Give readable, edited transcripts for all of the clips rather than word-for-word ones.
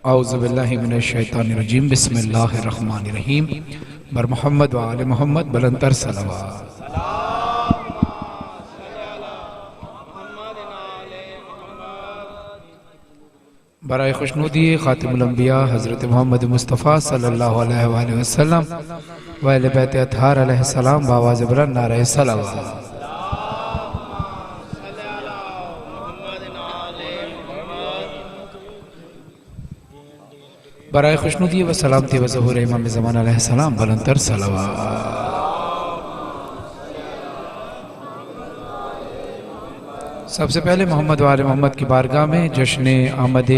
اعوذ باللہ من الشیطان الرجیم بسم اللہ الرحمن الرحیم بر محمد و آل محمد بلندر صلوات۔ برائے خوشنودی خاتم الانبیاء حضرت محمد مصطفیٰ صلی اللہ علیہ وآلہ وسلم و اہل بیت اطہار علیہ السلام بآواز بلند نعرہ صلوات۔ برائے خوشنودی و سلامتی و ظہور امام زمان علیہ السلام بلندر صلوات۔ سب سے پہلے محمد و آل محمد کی بارگاہ میں جشن آمد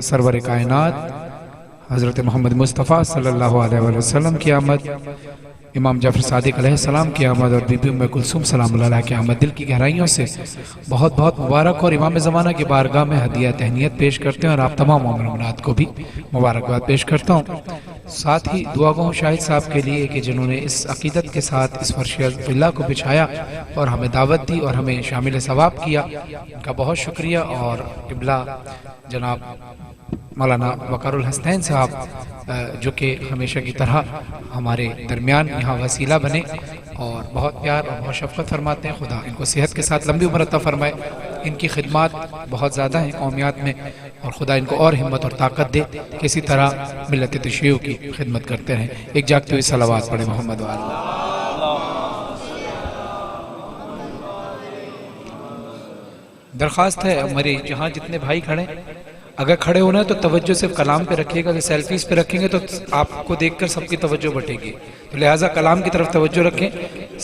سرور کائنات حضرت محمد مصطفیٰ صلی اللہ علیہ وسلم کی آمد، امام جعفر صادق علیہ السلام کی آمد اور بی بی ام کلثوم سلام اللہ علیہ کی آمد دل کی گہرائیوں سے بہت بہت مبارک، اور امام زمانہ کی بارگاہ میں ہدیہ تہنیت پیش کرتے ہیں اور آپ تمام مومنات کو بھی مبارکباد پیش کرتا ہوں۔ ساتھ ہی دعا گو ہوں شاہد صاحب کے لیے کہ جنہوں نے اس عقیدت کے ساتھ اس فرش اللہ کو بچھایا اور ہمیں دعوت دی اور ہمیں شامل ثواب کیا، ان کا بہت شکریہ۔ اور قبلہ جناب مولانا وقار الحسنین صاحب جو کہ ہمیشہ کی طرح ہمارے درمیان یہاں وسیلہ بنے اور بہت پیار اور بہت شفقت فرماتے ہیں، خدا ان کو صحت کے ساتھ لمبی عمر عطا فرمائے۔ ان کی خدمات بہت زیادہ ہیں قومیات میں، اور خدا ان کو اور ہمت اور طاقت دے، کسی طرح ملت تشیع کی خدمت کرتے رہیں۔ ایک جاگتے ہوئے صلوات پڑھیں محمد والا۔ درخواست ہے ہمارے جہاں جتنے بھائی کھڑے، اگر کھڑے ہونا ہے تو توجہ صرف کلام پہ رکھیے گا، کہ سیلفیز پہ رکھیں گے تو آپ کو دیکھ کر سب کی توجہ بٹے گی، تو لہٰذا کلام کی طرف توجہ رکھیں۔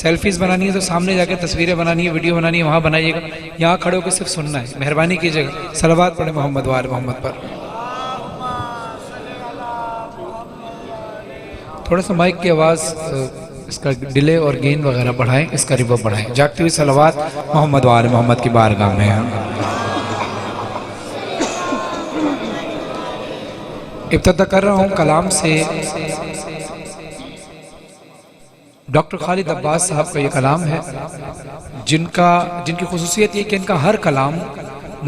سیلفیز بنانی ہے تو سامنے جا کے تصویریں بنانی ہے، ویڈیو بنانی ہے، وہاں بنائیے گا، یہاں کھڑے ہو کے صرف سننا ہے، مہربانی کیجیے گا۔ صلوات پڑھیں محمد وآل محمد پر۔ تھوڑا سا مائک کی آواز اس کا ڈیلے اور گین وغیرہ بڑھائیں، اس کا ریورب بڑھائیں۔ جاگتی ہوئی صلوات محمد وآل محمد کی بارگاہ میں۔ ابتدا کر رہا ہوں کلام سے۔ ڈاکٹر خالد عباس صاحب کا یہ کلام ہے، جن کی خصوصیت یہ کہ ان کا ہر کلام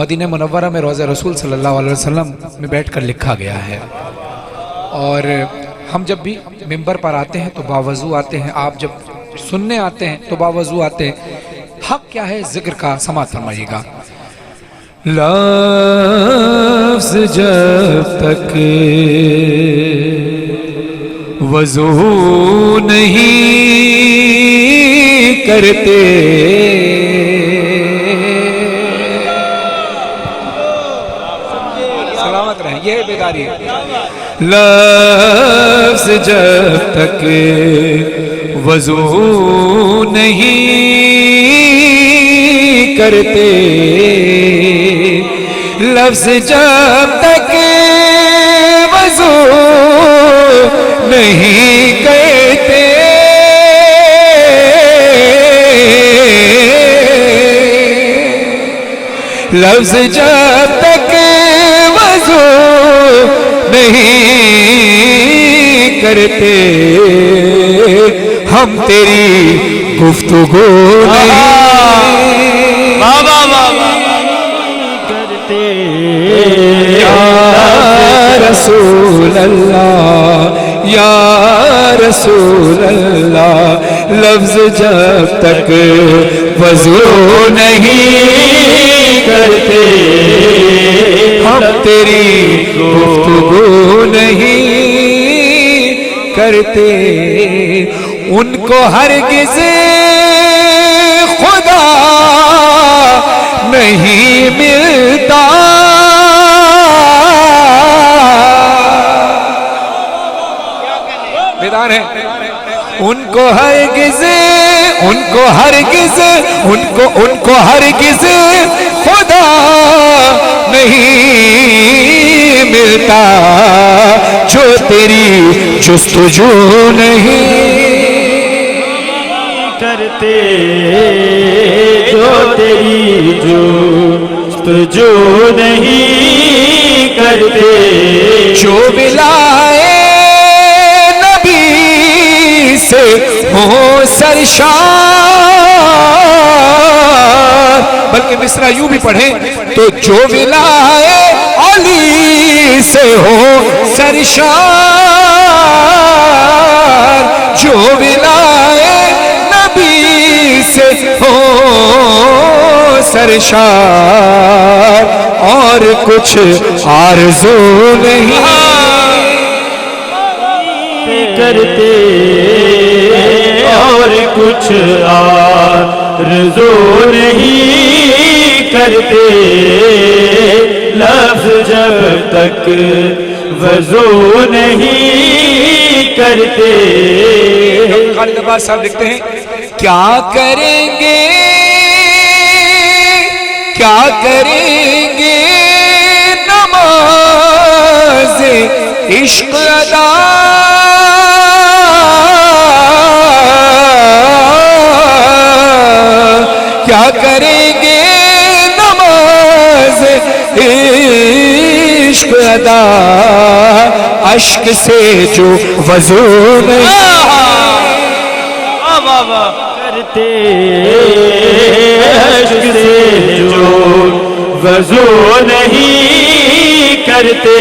مدینہ منورہ میں روضہ رسول صلی اللہ علیہ وسلم میں بیٹھ کر لکھا گیا ہے، اور ہم جب بھی ممبر پر آتے ہیں تو باوضو آتے ہیں، آپ جب سننے آتے ہیں تو باوضو آتے ہیں۔ حق کیا ہے ذکر کا، سماعت فرمائیے گا۔ لفظ جب تک وضو نہیں کرتے سلامت رہیں، یہ بیداری ہے۔ لفظ جب تک وضو نہیں کرتے، لفظ جب تک وضو نہیں کرتے، لفظ جب تک وضو نہیں کرتے، ہم تیری گفتگو یا رسول اللہ، یا رسول اللہ، لفظ جب تک وضو نہیں کرتے، ہم تیری گفتگو نہیں کرتے۔ ان کو ہرگز خدا ان کو ہرگز خدا نہیں ملتا جو تیری جستجو نہیں کرتے، جو تیری جستجو نہیں کرتے، جو ملائے نبی سے ہو سرشار، بلکہ مصرع یوں بھی پڑھیں تو جو ملائے علی سے ہو سرشار، جو ملائے نبی سے ہو سرشار، اور کچھ آرزو نہیں کرتے، اور کچھ آرزو نہیں کرتے، لفظ جب تک وضو نہیں کرتے۔ خالد عباس صاحب لکھتے ہیں کیا کریں گے نماز عشق ادا، کیا کریں گے نماز عشق ادا، اشک سے جو وضو نہیں کرتے، اشک سے جو وضو نہیں کرتے،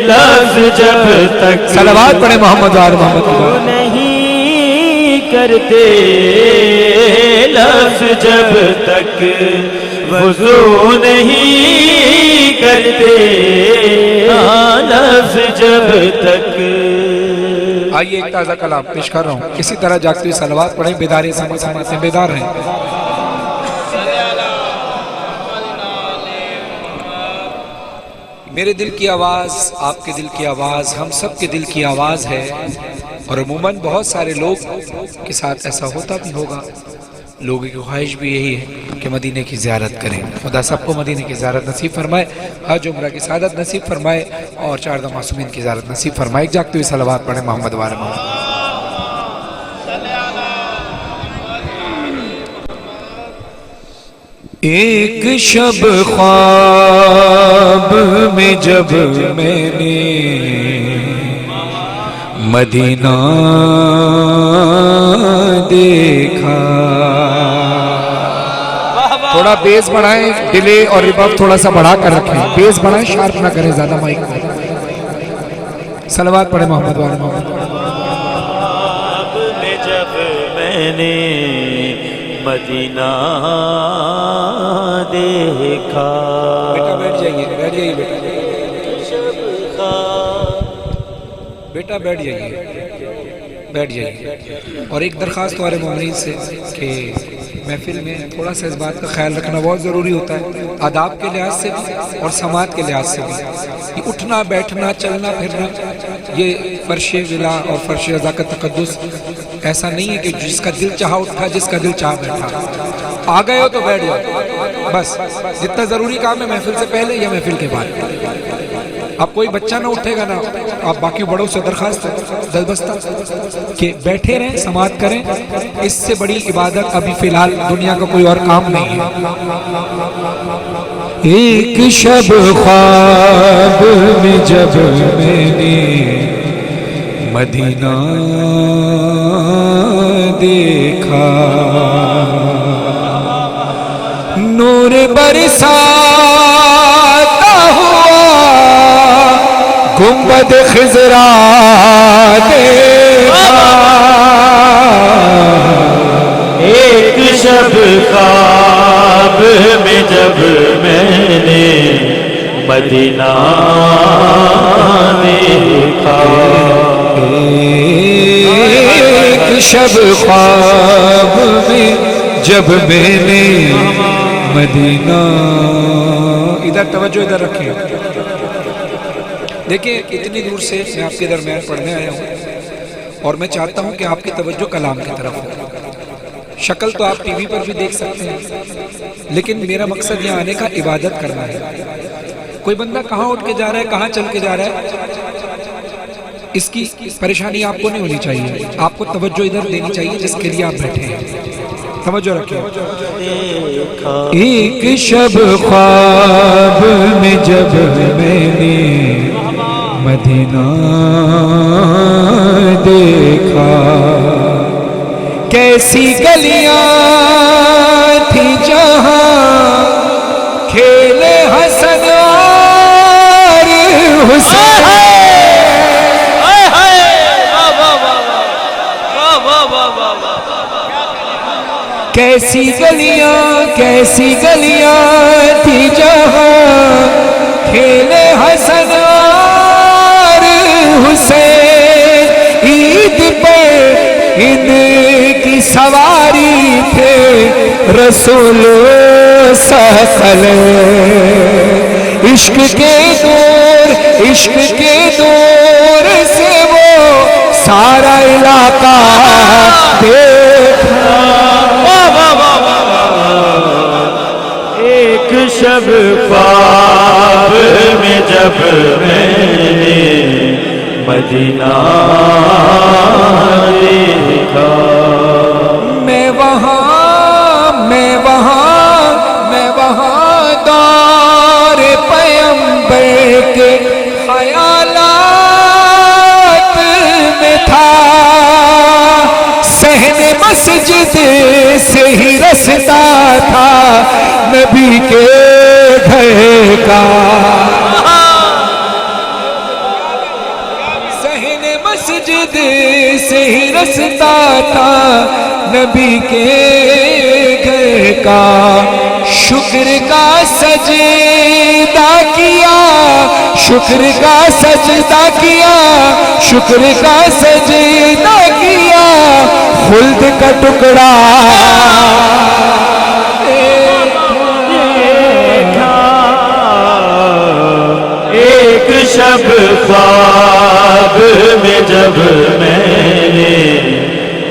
لفظ جب تک صلوات پڑھے محمد وآل محمد نہیں کرتے، لفظ جب تک وضو نہیں کرتے، لفظ جب تک۔ آئیے ایک تازہ کلام پیش کر رہا ہوں، اسی طرح جاگتے ہوئے صلوات پڑھیں، بیداری سماتے ہیں، بیدار ہیں۔ میرے دل کی آواز، آپ کے دل کی آواز، ہم سب کے دل کی آواز ہے، اور عموماً بہت سارے لوگ کے ساتھ ایسا ہوتا بھی ہوگا، لوگوں کی خواہش بھی یہی ہے کہ مدینے کی زیارت کریں۔ خدا سب کو مدینے کی زیارت نصیب فرمائے، حج عمرہ کی سعادت نصیب فرمائے، اور 4 معصومین کی زیارت نصیب فرمائے۔ ایک جاگتے ہوئے صلوات پڑھیں محمد وآل محمد۔ ایک شب خواب میں جب میں نے مدینہ دیکھا، تھوڑا بیس بڑھائیں، ڈیلے اور ریباب تھوڑا سا بڑھا کر رکھیں، بیس بڑھائیں، شارپ نہ کریں زیادہ مائک۔ صلوات پڑھیں محمد وآل محمد۔ خواب میں جب میں نے مدینہ دیکھا، بیٹا بیٹھ جائیے، بیٹھ جائیے بیٹا بیٹھ جائیے، بیٹھ جائیے۔ اور ایک درخواست ہمارے مومنین سے کہ محفل میں تھوڑا سا اس بات کا خیال رکھنا بہت ضروری ہوتا ہے، آداب کے لحاظ سے بھی اور سماعت کے لحاظ سے بھی۔ یہ اٹھنا بیٹھنا چلنا پھرنا یہ فرش ولا اور فرش رضا کا تقدس ایسا نہیں ہے کہ جس کا دل چاہا اٹھا، جس کا دل چاہا بیٹھا۔ آ گئے ہو تو بیٹھ جاؤ، بس جتنا ضروری کام ہے محفل سے پہلے یا محفل کے بعد۔ اب کوئی بچہ نہ اٹھے گا نا، آپ باقی بڑوں سے درخواست ہے دلبستہ کہ بیٹھے رہیں، سماعت کریں، اس سے بڑی عبادت ابھی فی الحال دنیا کا کوئی اور کام نہیں ہے۔ ایک شب خواب میں جب میں نے مدینہ دیکھا، نور برساتا ہوا گنبد خضرا دیکھا، ایک شب خواب میں جب میں نے مدینہ دیکھا، ایک شب خواب میں جب میں نے مدینہ، ادھر توجہ ادھر رکھیں، دیکھیں اتنی دور سے میں آپ کے درمیان پڑھنے آیا ہوں، اور میں چاہتا ہوں کہ آپ کی توجہ کلام کی طرف ہو۔ شکل تو آپ ٹی وی پر بھی دیکھ سکتے ہیں، لیکن میرا مقصد یہاں آنے کا عبادت کرنا ہے۔ کوئی بندہ کہاں اٹھ کے جا رہا ہے، کہاں چل کے جا رہا ہے، اس کی پریشانی آپ کو نہیں ہونی چاہیے۔ آپ کو توجہ ادھر دینی چاہیے جس کے لیے آپ بیٹھے ہیں۔ توجہ رکھیں۔ ایک شب خواب میں جب میں نے مدینہ دیکھا، کیسی گلیاں تھی جہاں کھیلے حسن اور حسین، کیسی گلیاں تھی جہاں کھیلے حسن اور حسین، عید پر ان کی سواری تھے رسول ثقل، عشق کے دور سے وہ سارا علاقہ دیکھا۔ ایک شب خواب میں جب میں نے مدینہ دیکھا، میں وہاں دار پیغمبر کے خیالات میں تھا، صحن مسجد سے ہی رستا تھا نبی کے گھر کا، صحن مسجد سے ہی رستا تھا نبی کے گھر کا، شکر کا سجدہ کیا، شکر کا سجدہ کیا، شکر کا سجدہ کیا، خلد کا ٹکڑا دیکھا، ایک شب خواب میں جب میں نے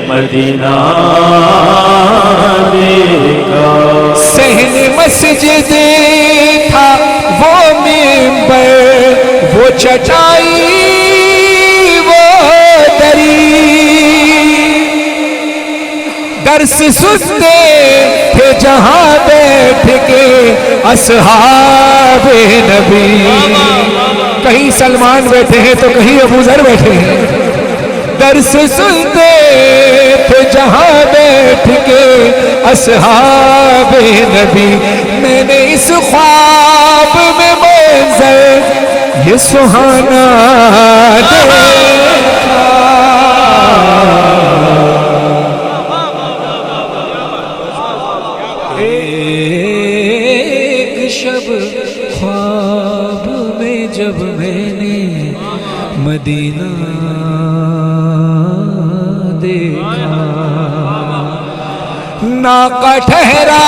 مدینہ دیکھا، صحن مسجد تھا وہ ممبر، وہ چٹائی وہ دری، درس سنتے تھے جہاں بیٹھ کے اصحاب نبی، کہیں سلمان بیٹھے ہیں تو کہیں ابو ذر بیٹھے ہیں، درس سنتے تھے جہاں بیٹھ کے اصحاب نبی، میں نے اس خواب میں منظر یہ سہانا دیکھا، ایک شب خواب میں جب میں نے مدینہ دیکھا، ناقہ ٹھہرا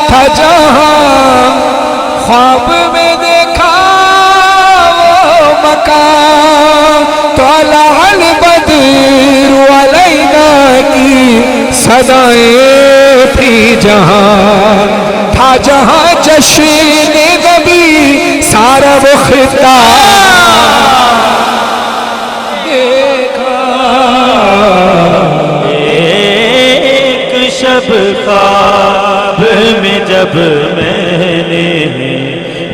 تھا جہاں خواب میں دیکھا وہ مکان، طلع البدر علینا کی صدائیں تھی جہاں، تھا جہاں جشن نبی سارا وہ خطہ دیکھا، ایک شب خواب میں جب میں نے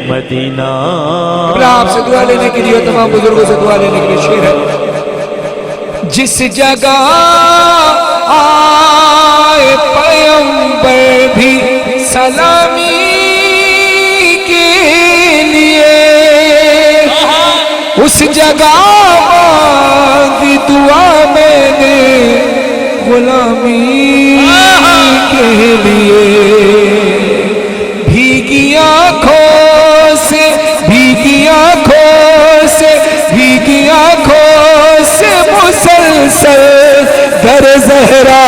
مدینہ، آپ سے دعا لینے کے لیے، تمام بزرگوں سے دعا لینے کے لیے شعر ہے، جس جگہ آئے پیغمبر بھی سلامی کے لیے، اس جگہ مانگی دعا میں نے غلامی کے لیے، بھیگی آنکھوں سے بھیگی آنکھوں سے بھیگی آنکھوں سے مسلسل در زہرا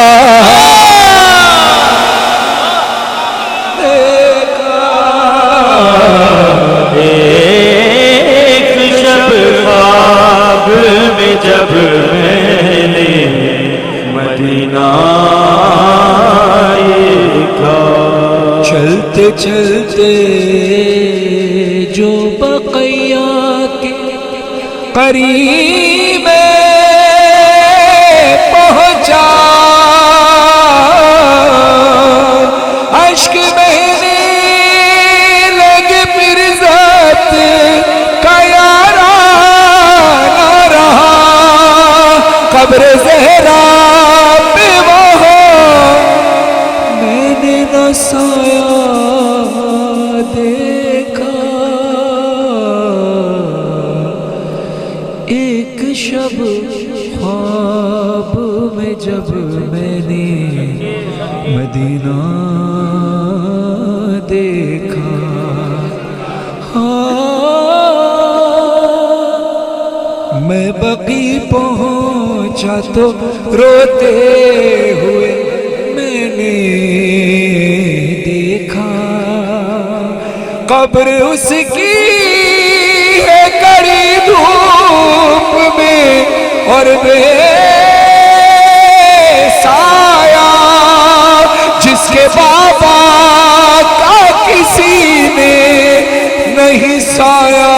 دیکھا، ایک شب خواب میں جب میں نے مدینہ چلتے جو بقیہ کے قریب پہنچا، اشک بہنے لگے پھر ذات کا یارا نہ رہا، قبر زہرا پہ وہاں میں نے نہ سایہ دیکھا، ایک شب خواب میں جب میں نے مدینہ دیکھا، میں بقی پہنچا تو روتے ہوئے میں نے دیکھا، قبر اس کی ہے کڑی دھوپ میں اور بے سایہ، جس کے بابا کا کسی نے نہیں سایہ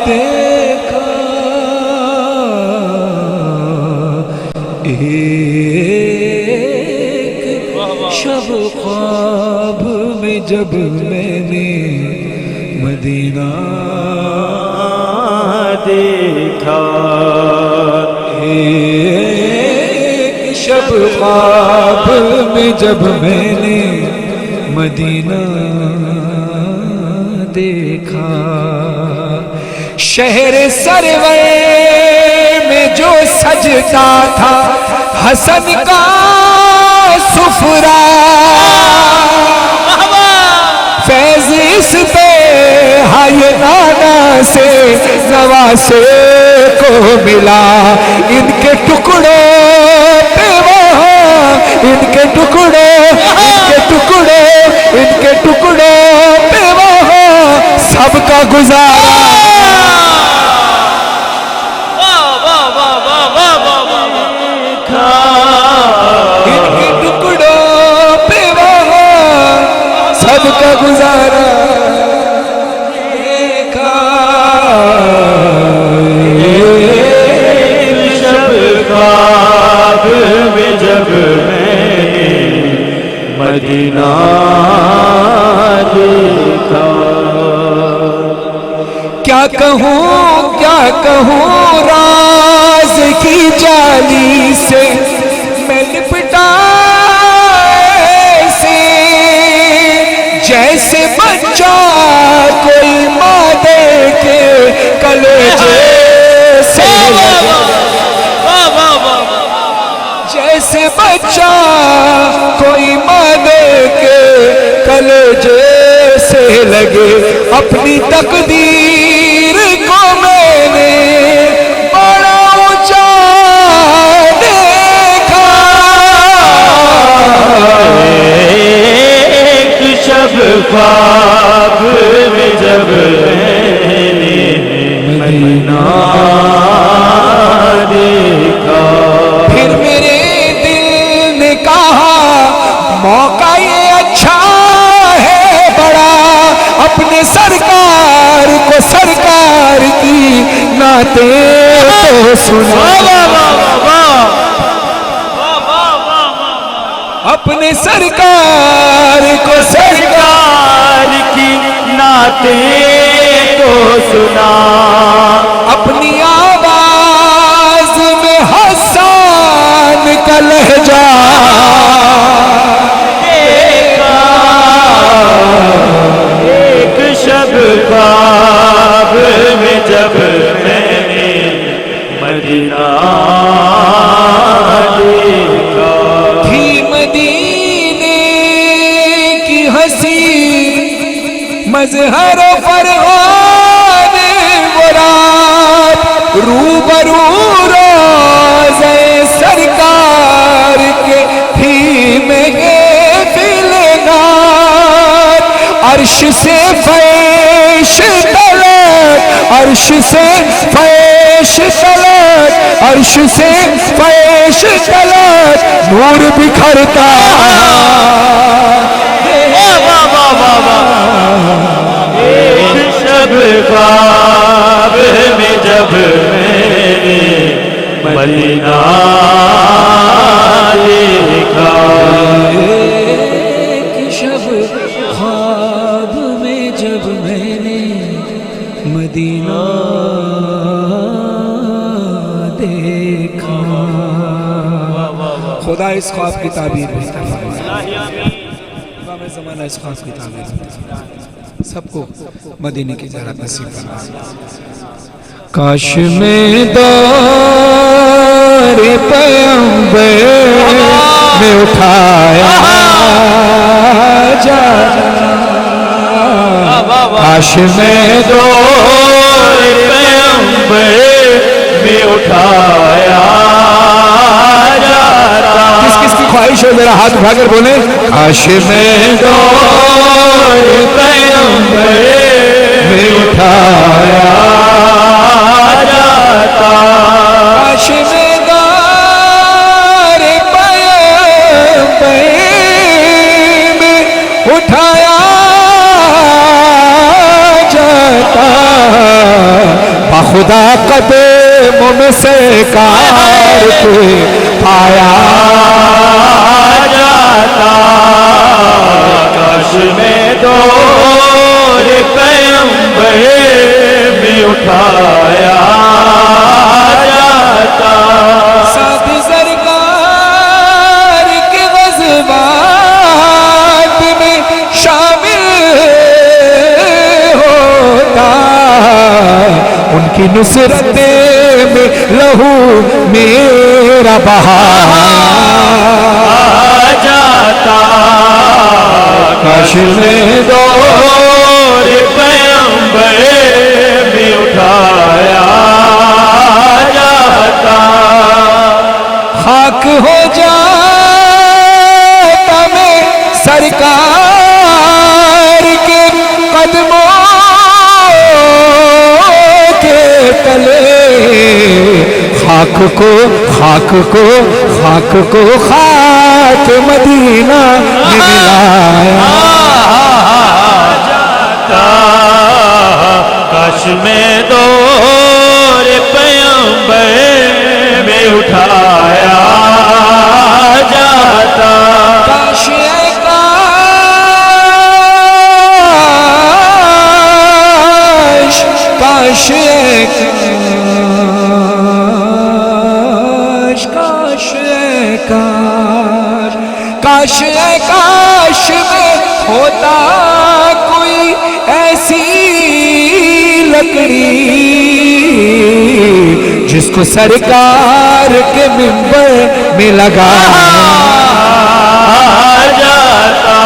دیکھا، ایک شب خواب میں جب میں نے مدینہ دیکھا، ایک شب خواب میں جب میں نے مدینہ دیکھا، شہر سرور میں جو سجتا تھا حسن کا سفرہ، فیض اس پہ ہائے نانا سے نواسے کو ملا، ان کے ٹکڑوں پہ وہاں، ان کے ٹکڑوں، ان کے ٹکڑوں، ان کے ٹکڑوں پہ وہاں سب کا گزارا، ان کے ٹکڑوں پہ وہاں سب کا گزارا دیکھا، شب خواب میں جب میں مدینہ دیکھا، کیا کہوں راز کی جالی سے میں لپٹا ایسے، جیسے بچہ کوئی ماں دے کے کلیجے سے، جیسے بچہ کوئی ماں دے کے کلیجے سے لگے، اپنی تقدیر کو میں نے بڑا اونچا دیکھا، ایک شب خواب میں جب میں نے مدینہ دیکھا، پھر میرے دل نے کہا موقع یہ اچھا ہے بڑا، اپنے سرکار کو سرکار کی نعتیں تو سنا، اپنے سرکار کو سرکار کی نعتیں تو سنا، اپنی آواز میں حسان کا لہجہ دیکھا، ایک شب خواب میں جب میں نے مدینہ دیکھا، تھی مدینے کی حسین مظہر و فرحان وہ رات، روبرو روضہ سرکار کے تھی میں عرش سے فیش طلعت، عرش سے فیش طلعت، عرش سے فیش طلعت، نور بکھرتا ایک شب خواب میں جب میں نے مدینہ دیکھا، ایک شب خواب میں جب میں نے مدینہ دیکھا. خدا اس خواب کی تعبیر بہتر فرمائے. امام زمانہ اس خواب کی تعبیر سب کو مدینے کی زیارت نصیب فرمائے. کاش میں دور پیغمبر میں اٹھایا جاتا، کاش میں دور پیغمبر میں اٹھایا جاتا. کس کس کی خواہش ہے ذرا ہاتھ اٹھا کر بولیں. کاش میں دور پیغمبر میں اٹھایا جاتا، کاش میں دور پیغمبر میں اٹھایا جاتا، بخدا قدموں میں سے کار کے پایا جاتا. کاش میں دور پیغمبر میں اٹھایا جاتا. ساتھ سرکار کے غزوات میں شامل ہوتا، ان کی نصرت میں لہو میرا بہا جاتا. کاش میں دور پیغمبر میں اٹھایا جاتا. خاک ہو جاتا میں سرکار کے قدموں کے تلے، خاک کو خاک کو خاک کو خاک مدینہ میں ملایا جاتا. کاش میں دور پیغمبر میں اٹھایا جاتا. کاش کاش کاش کاش کاش میں ہوتا کوئی ایسی لکڑی جس کو سرکار کے منبر میں لگایا جاتا.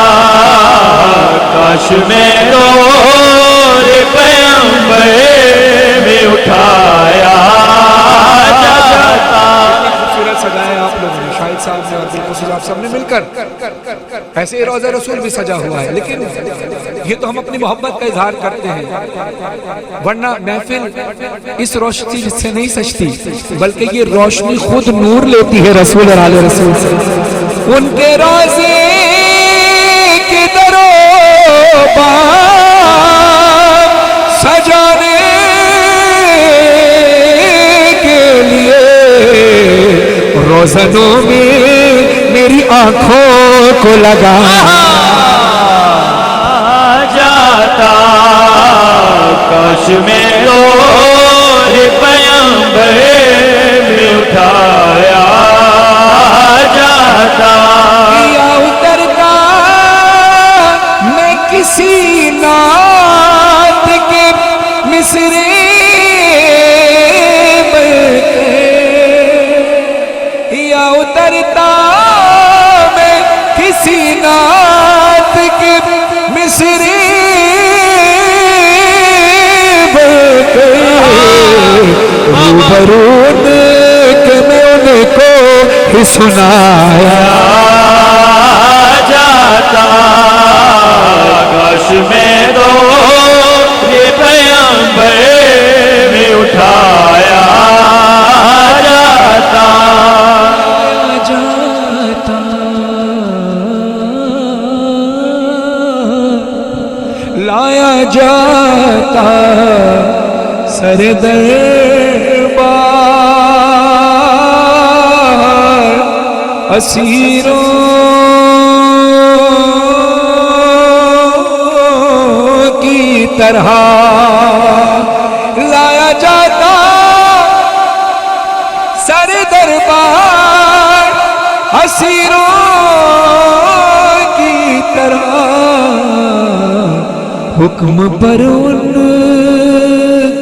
کاش میں دور پیغمبر میں اٹھایا جاتا. خوبصورت سجایا آپ لوگوں نے، شاہد صاحب نے اور بالخصوص آپ سب نے مل کر. ایسے ہی روضہ رسول بھی سجا ہوا ہے، لیکن یہ تو ہم اپنی محبت کا اظہار کرتے ہیں، ورنہ محفل اس روشنی سے نہیں سجتی، بلکہ یہ روشنی خود نور لیتی ہے رسول اور آل رسول سے. ان کے روضے کے درو بام سجانے کے لیے روزنوں میں میری آنکھوں کو لگا جاتا. کاش میں دور پیغمبر میں اٹھایا جاتا. یا اترتا میں کسی نعت کے مصرے یا اترتا میں کسی نعت کے مصرے روبرو کہ میں ان کو ہی سنایا جاتا. کاش میں دور پیغمبر میں اٹھایا جاتا. لایا جاتا سر دربار اسیروں کی طرح لایا جاتا سر دربار اسیروں کی طرح حکم پر ان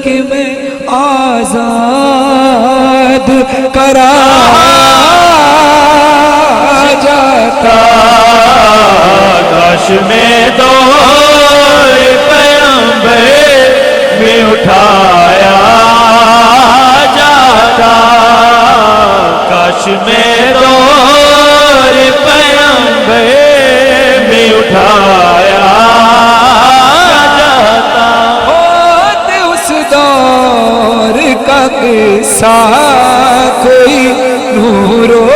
کے میں آزاد کرا جاتا کاش میں دور پیغمبر میں اٹھایا جاتا کاش میں دور پیغمبر میں اٹھایا جاتا ہوتے اس دور کا قصہ کوئی نور و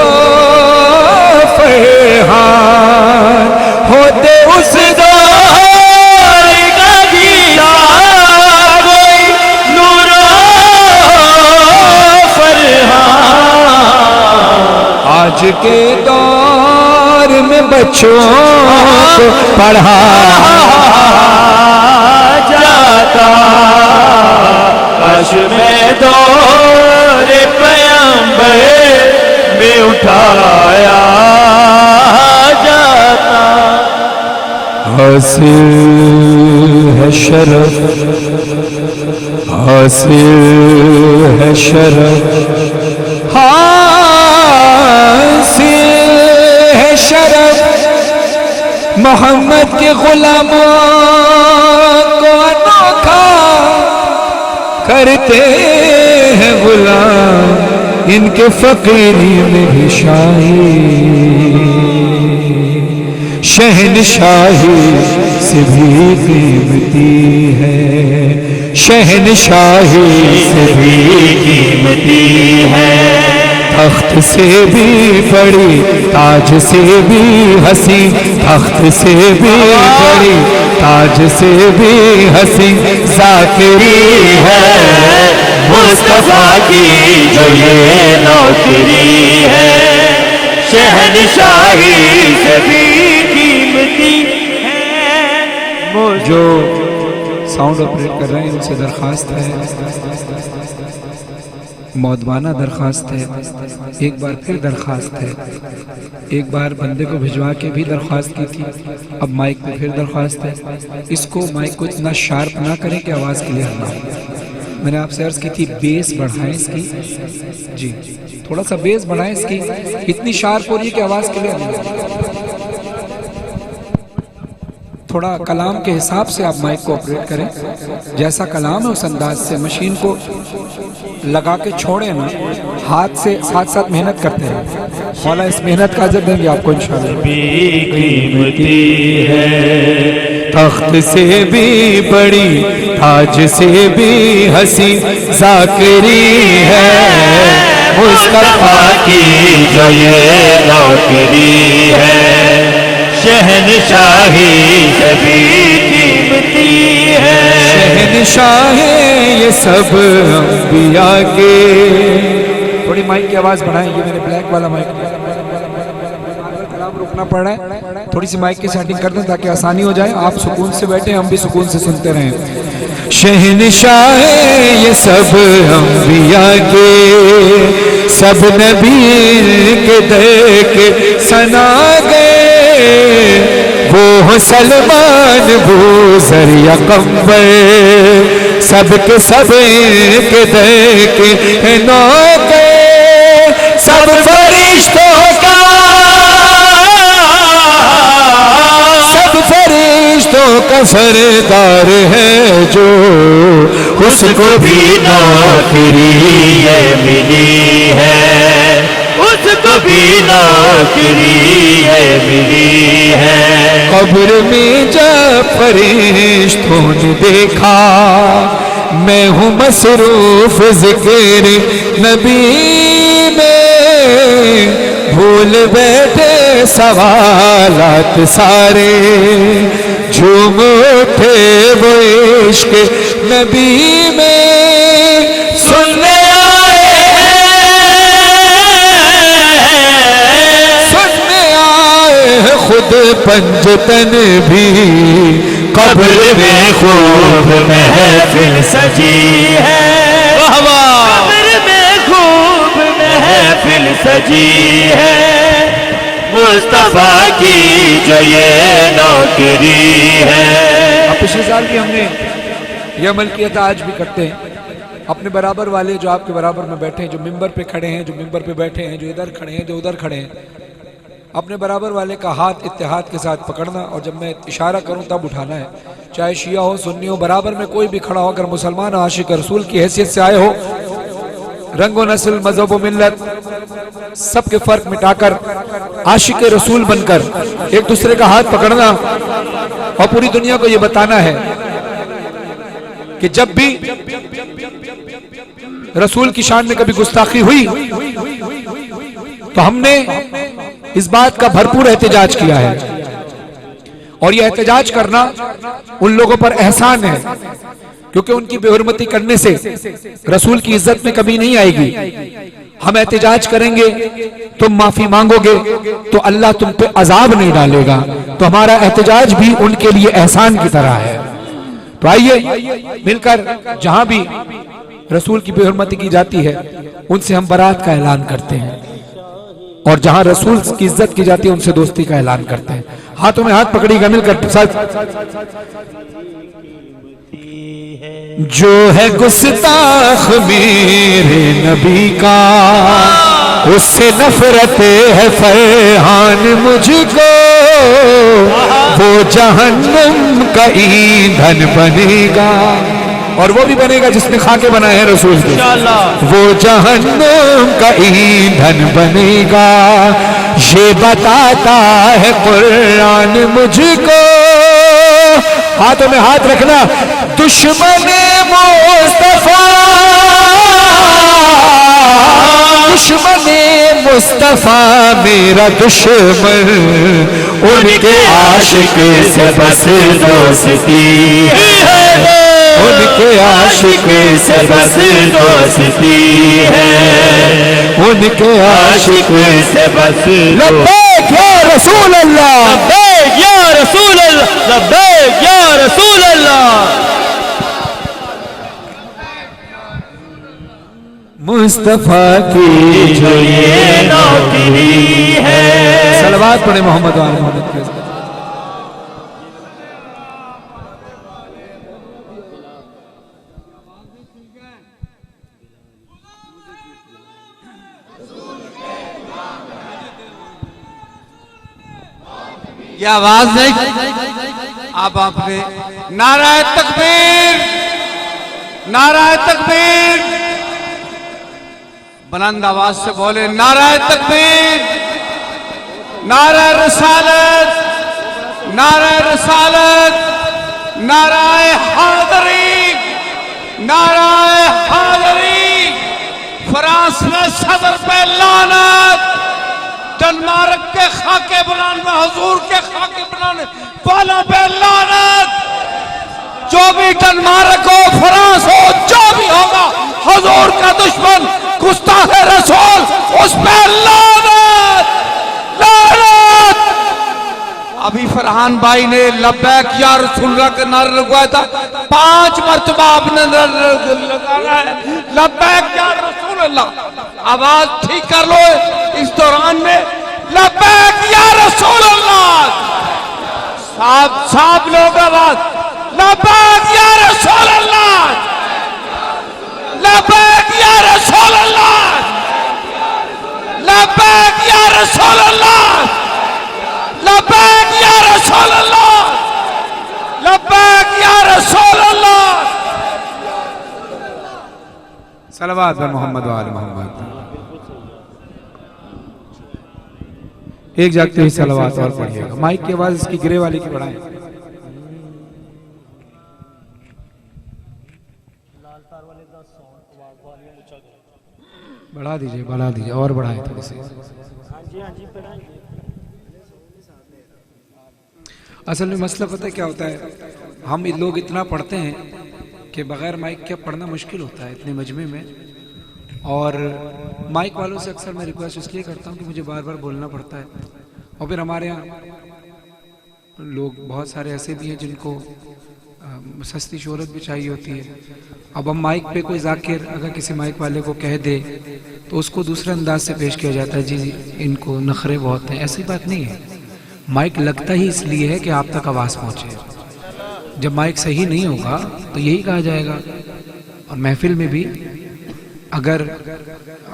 فرحان ہوتے اس دور کا قصہ کوئی نور و فرحان آج کے دور میں بچوں کو پڑھایا جاتا کاش میں دور پیغمبر میں اٹھایا جاتا حاصل ہے شرف حاصل ہے شرف حاصل ہے شرف محمد کے غلاموں کو انوکھا کرتے ہیں غلام ان کے فقیری میں بھی شاہی شہنشاہی سے بھی قیمتی ہے شہنشاہی سے بھی قیمتی ہے تخت سے بھی بڑی تاج سے بھی حسین تخت سے بھی بڑی تاج سے بھی حسین ذاکری ہے مصطفیٰ کی جو یہ نوکری ہے شہنشاہی سے بھی قیمتی ہے جو ساؤنڈ آپریٹ کر رہے ہیں ان سے درخواست ہے مودبانہ درخواست ہے ایک بار پھر درخواست ہے ایک بار بندے کو بھجوا کے بھی درخواست کی تھی اب مائک پہ پھر درخواست ہے اس کو مائک کو اتنا شارپ نہ کریں کہ آواز کلیئر نہ ہو میں نے آپ سے عرض کی تھی بیس بڑھائیں اس کی جی تھوڑا سا بیس بڑھائیں اس کی اتنی شارپ ہو رہی ہے کہ آواز کلیئر نہیں ہو تھوڑا کلام کے حساب سے آپ مائک کو آپریٹ کریں جیسا کلام ہے اس انداز سے مشین کو لگا کے چھوڑیں نا ہاتھ سے ساتھ ساتھ محنت کرتے ہیں مولا اس محنت کا اجر دیں گے آپ کو انشاءاللہ بھی قیمتی ہے تخت سے بھی بڑی تاج سے بھی حسین ذاکری ہے مصطفیٰ کی جو یہ نوکری ہے شہنشاہی سے بھی قیمتی ہے شہنشاہ یہ سب انبیاء کے تھوڑی مائک کی آواز بڑھائیں یہ میرے بلیک والا مائک کلام روکنا پڑ رہا ہے تھوڑی سی مائک کی سیٹنگ کر دیں تاکہ آسانی ہو جائے آپ سکون سے بیٹھیں ہم بھی سکون سے سنتے رہیں شہنشاہ یہ سب انبیاء کے سب نبی کے دیکھ سنا گئے وہ سلمان وہ ذریعہ قمبر سب کے سب کے دیکھ نو گئے سب فرشتوں کا سب فرشتوں کا سردار ہے جو اس کو بھی نوکری یہ ملی ہے اس کو بھی نوکری یہ ملی ہے قبر میں جب فرشتوں نے دیکھا میں ہوں مصروف ذکر نبی میں بھول بیٹھے سوالات سارے جھوم اٹھے وہ عشق نبی میں سننے آئے ہیں خود پنجتن بھی قبر میں خوب محفل سجی ہے قبر میں خوب محفل سجی ہے مصطفیٰ کی جو یہ نوکری ہے. اب پچھلے سال بھی ہم نے یہ عمل کیا تھا، آج بھی کرتے ہیں. اپنے برابر والے جو آپ کے برابر میں بیٹھے ہیں، جو ممبر پہ کھڑے ہیں، جو ممبر پہ بیٹھے ہیں، جو ادھر کھڑے ہیں، جو ادھر کھڑے ہیں، اپنے برابر والے کا ہاتھ اتحاد کے ساتھ پکڑنا اور جب میں اشارہ کروں تب اٹھانا ہے. چاہے شیعہ ہو سنی ہو، برابر میں کوئی بھی کھڑا ہو، اگر مسلمان عاشق رسول کی حیثیت سے آئے ہو، رنگ و نسل مذہب و ملت سب کے فرق مٹا کر عاشق رسول بن کر ایک دوسرے کا ہاتھ پکڑنا اور پوری دنیا کو یہ بتانا ہے کہ جب بھی رسول کی شان میں کبھی گستاخی ہوئی تو ہم نے اس بات کا بھرپور احتجاج کیا ہے. اور یہ احتجاج کرنا ان لوگوں پر احسان ہے کیونکہ ان کی بے حرمتی کرنے سے رسول کی عزت میں کمی نہیں آئے گی. ہم احتجاج کریں گے، تم معافی مانگو گے تو اللہ تم پہ عذاب نہیں ڈالے گا. تو ہمارا احتجاج بھی ان کے لیے احسان کی طرح ہے. تو آئیے مل کر جہاں بھی رسول کی بے حرمتی کی جاتی ہے ان سے ہم برات کا اعلان کرتے ہیں، اور جہاں رسول کی عزت کی جاتی ہے ان سے دوستی کا اعلان کرتے ہیں. ہاتھوں میں ہاتھ پکڑی گا مل کر ساتھ. جو ہے گستاخ میرے نبی کا اس سے نفرت ہے فرحان مجھ کو، وہ جہنم کا ایندھن بنے گا، اور وہ بھی بنے گا جس نے خاکے بنائے ہیں رسول کے. وہ جہنم کا ایندھن بنے گا، یہ بتاتا ہے قرآن مجھ کو. ہاتھوں میں ہاتھ رکھنا. دشمن مصطفیٰ میرا دشمن، ان کے عاشق سے بس دوستی ہے، ان کے عاشق سے بس دوستی ہے، ان کے عاشق سے بس. لبیک یا رسول اللہ، لبیک یا رسول اللہ، لبیک یا رسول اللہ. مصطفیٰ کی جو یہ نوکری ہے. صلوات پڑھے محمد وآل محمد کے. یہ آواز نہیں آپ نے نعرہ تکبیر، نعرہ تکبیر، بلند آواز سے بولے نعرہ تکبیر، نعرہ رسالت، نعرہ رسالت، نعرہ حیدری، نعرہ حیدری. فرانس میں صدر پہ لعنت، ڈنمارک کے خاکے بنانے میں حضور کے خاکے بنانے والوں پہ لعنت. جو بھی ڈنمارک ہو، فرانس ہو، جو بھی ہوگا حضور کا دشمن گستاخ رسول، اس پہ لعنت، لعنت. ابھی فرحان بھائی نے لبیک یا رسول اللہ کا نعرہ لگوایا تھا، 5 مرتبہ آپ نے لگانا ہے لبیک یا رسول اللہ. آواز ٹھیک کر لو اس دوران میں. لبیک یا رسول اللہ. صاحب لوگ آواز. لبیک یا رسول اللہ، لبیک یا رسول اللہ، لبیک یا رسول اللہ، لبیک یا رسول اللہ، لبیک یا رسول اللہ. صلوات پر محمد وآل محمد. ایک جاگتے ہوئی صلوات اور پڑھیے گا. مائک کی آواز اس کی گرے والی کی بڑھائیں. بڑھا دیجئے، بڑھا دیجئے، اور بڑھائیں تھوڑی سی. اصل میں مسئلہ پتہ کیا ہوتا ہے، ہم لوگ اتنا پڑھتے ہیں کہ بغیر مائک کے پڑھنا مشکل ہوتا ہے اتنے مجمع میں، اور مائک والوں سے اکثر میں ریکویسٹ اس لیے کرتا ہوں کہ مجھے بار بار بولنا پڑتا ہے، اور پھر ہمارے یہاں لوگ بہت سارے ایسے بھی ہیں جن کو سستی شہرت بھی چاہیے ہوتی ہے۔ اب ہم مائک پہ کوئی ذاکر اگر کسی مائک والے کو کہہ دے تو اس کو دوسرے انداز سے پیش کیا جاتا ہے، جی ان کو نخرے بہت ہیں۔ ایسی بات نہیں ہے، مائک لگتا ہی اس لیے ہے کہ آپ تک آواز پہنچے۔ جب مائک صحیح نہیں ہوگا تو یہی کہا جائے گا۔ اور محفل میں بھی اگر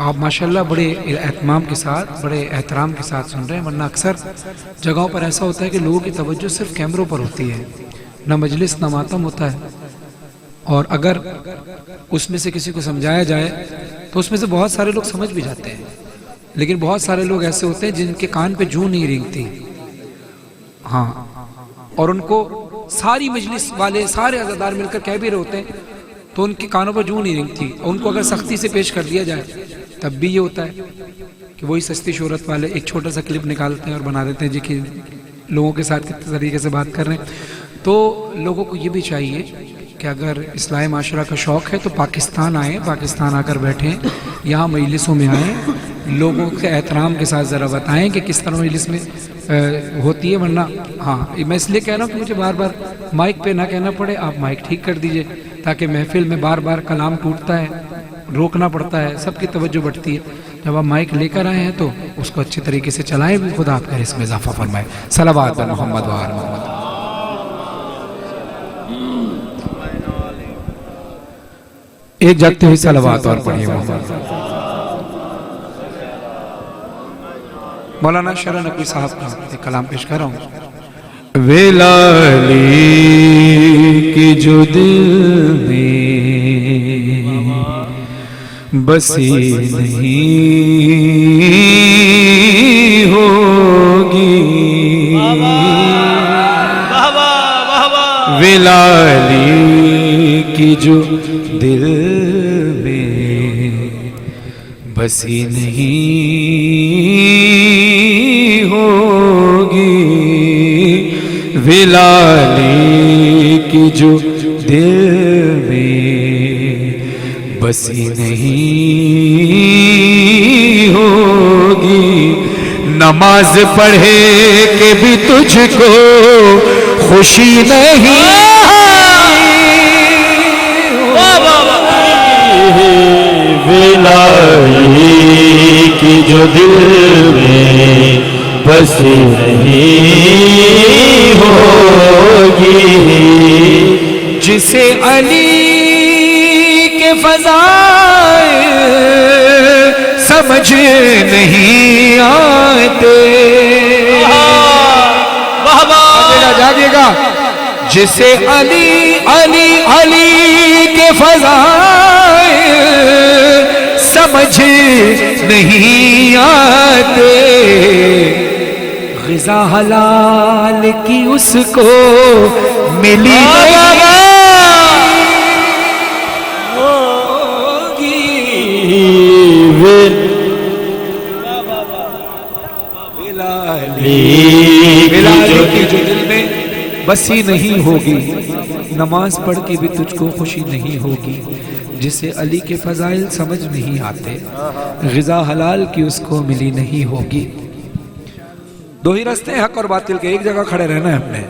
آپ ماشاءاللہ بڑے اہتمام کے ساتھ، بڑے احترام کے ساتھ سن رہے ہیں، ورنہ اکثر جگہوں پر ایسا ہوتا ہے کہ لوگوں کی توجہ صرف کیمروں پر ہوتی ہے، نہ مجلس نہ ماتم ہوتا ہے، اور اگر اس میں سے کسی کو سمجھایا جائے تو اس میں سے بہت سارے لوگ سمجھ بھی جاتے ہیں، لیکن بہت سارے لوگ ایسے ہوتے ہیں جن کے کان پہ جوں نہیں رینگتی، ہاں، اور ان کو ساری مجلس والے سارے عزادار مل کر کہہ بھی رہے ہوتے ہیں تو ان کے کانوں پر جوں نہیں رینگتی، اور ان کو اگر سختی سے پیش کر دیا جائے تب بھی یہ ہوتا ہے کہ وہی سستی شہرت والے ایک چھوٹا سا کلپ نکالتے ہیں اور بنا دیتے ہیں جی کہ لوگوں کے ساتھ کتنے طریقے سے بات کر رہے ہیں۔ تو لوگوں کو یہ بھی چاہیے کہ اگر اصلاح معاشرہ کا شوق ہے تو پاکستان آئیں، پاکستان آ کر بیٹھیں، یہاں مجلسوں میں آئیں، لوگوں کے احترام کے ساتھ ذرا بتائیں کہ کس طرح مجلس میں ہوتی ہے، ورنہ ہاں میں اس لیے کہہ رہا ہوں کہ مجھے بار بار مائک پہ نہ کہنا پڑے، آپ مائک ٹھیک کر دیجئے تاکہ محفل میں بار بار کلام ٹوٹتا ہے، روکنا پڑتا ہے، سب کی توجہ بڑھتی ہے۔ جب آپ مائک لے کر آئے ہیں تو اس کو اچھے طریقے سے چلائیں بھی، خدا آپ کا اس میں اضافہ فرمائے۔ صلوات محمد و آل محمد۔ ایک جاگتے ہوئے صلوات اور پڑھیے محمد۔ مولانا شرح نقوی صاحب کا ایک کلام پیش کر رہا ہوں۔ ویلالی کی جو دل میں بسی نہیں ہوگی، ویلالی کی جو دل میں بسی نہیں ہوگی، ویلالی کی جو دل میں بسی نہیں ہوگی، نماز پڑھے کہ بھی تجھ کو خوشی نہیں، ویلالی کی جو دل میں بسی نہیں ہوگی، جسے علی کے فضائل سمجھ نہیں آتے، جاگے گا، جسے علی علی علی کے فضائل سمجھ نہیں آتے، غذا حلال کی اس کو ملی ویلالی کی جو دل میں بسی نہیں ہوگی، نماز پڑھ کے بھی تجھ کو خوشی نہیں ہوگی، جسے علی کے فضائل سمجھ نہیں آتے، غذا حلال کی اس کو ملی نہیں ہوگی۔ دو ہی راستے ہیں حق اور باطل کے، ایک جگہ کھڑے رہنا ہے ہم نے۔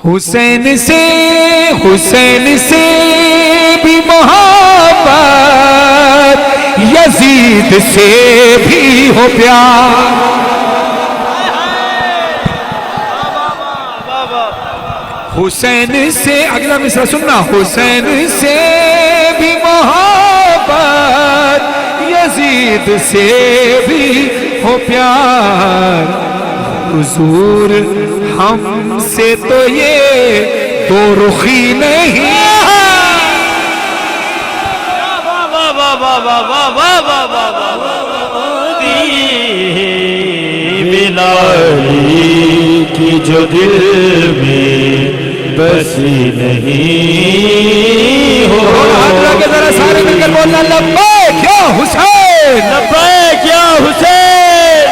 حسین سے بھی محبت، یزید سے بھی ہو پیار، حسین سے اگلا مصرع سننا، حسین سے بھی محبت، یزید سے بھی ہو پیار، حضور ہم سے تو یہ دو رخی نہیں، ویلالی کی جو دل میں بسی نہیں ہوگی، ذرا سارے مل کر بولنا لبیک یا حسین، لبیک یا حسین،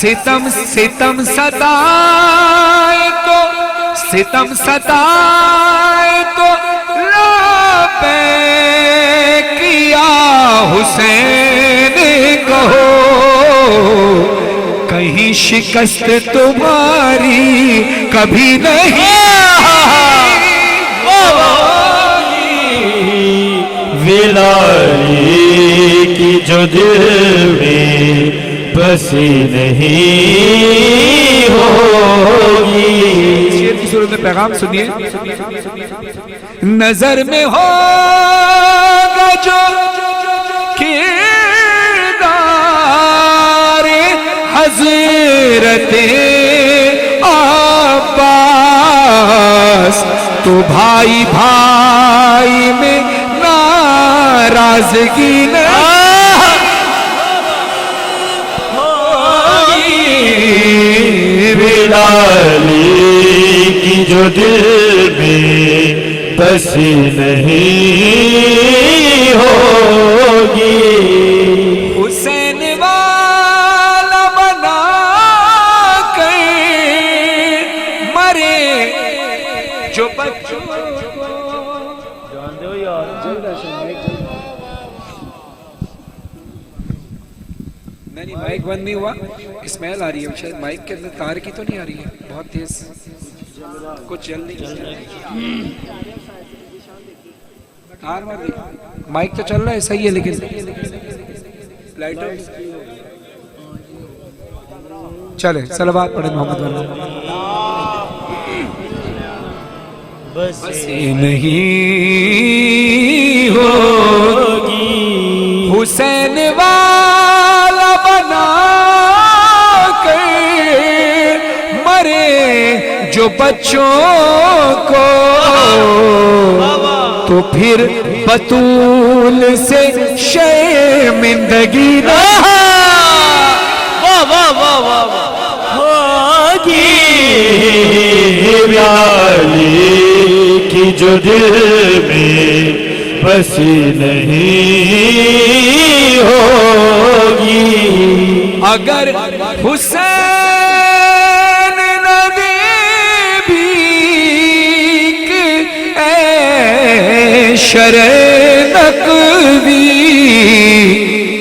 ستم ستم ستائے تو ستم ستائے تو لبیک یا حسین کہو، کہیں شکست تمہاری کبھی نہیں ولائی کی جو دل میں بسی نہیں ہوگی. شعر کی صورت میں پیغام سنیے. نظر میں ہوگا جو کردار حضرت عباس، تو بھائی بھائی میں ناراضگی نہ ولائی کی جو دل میں بسی نہیں ہوگی. حسین والا بنا کر مرے جو بچوں نہیں مائک بند نہیں ہوا. اسمیل آ رہی ہے شاید مائک کے اندر تار کی تو نہیں آ رہی ہے بہت تیز کچھ چل نہیں تار مار دی. مائک تو چل رہا ہے صحیح ہے لیکن لائٹر چلے. صلوات پڑھیں محمد والا. بس نہیں ہوگی حسین والا بنا کر مرے جو بچوں کو، تو پھر بطول سے شرمندگی نہ ہوگی. ولائی کی جو دل میں بسی نہیں ہوگی. اگر حسین نبی بھی اے شرع نقوی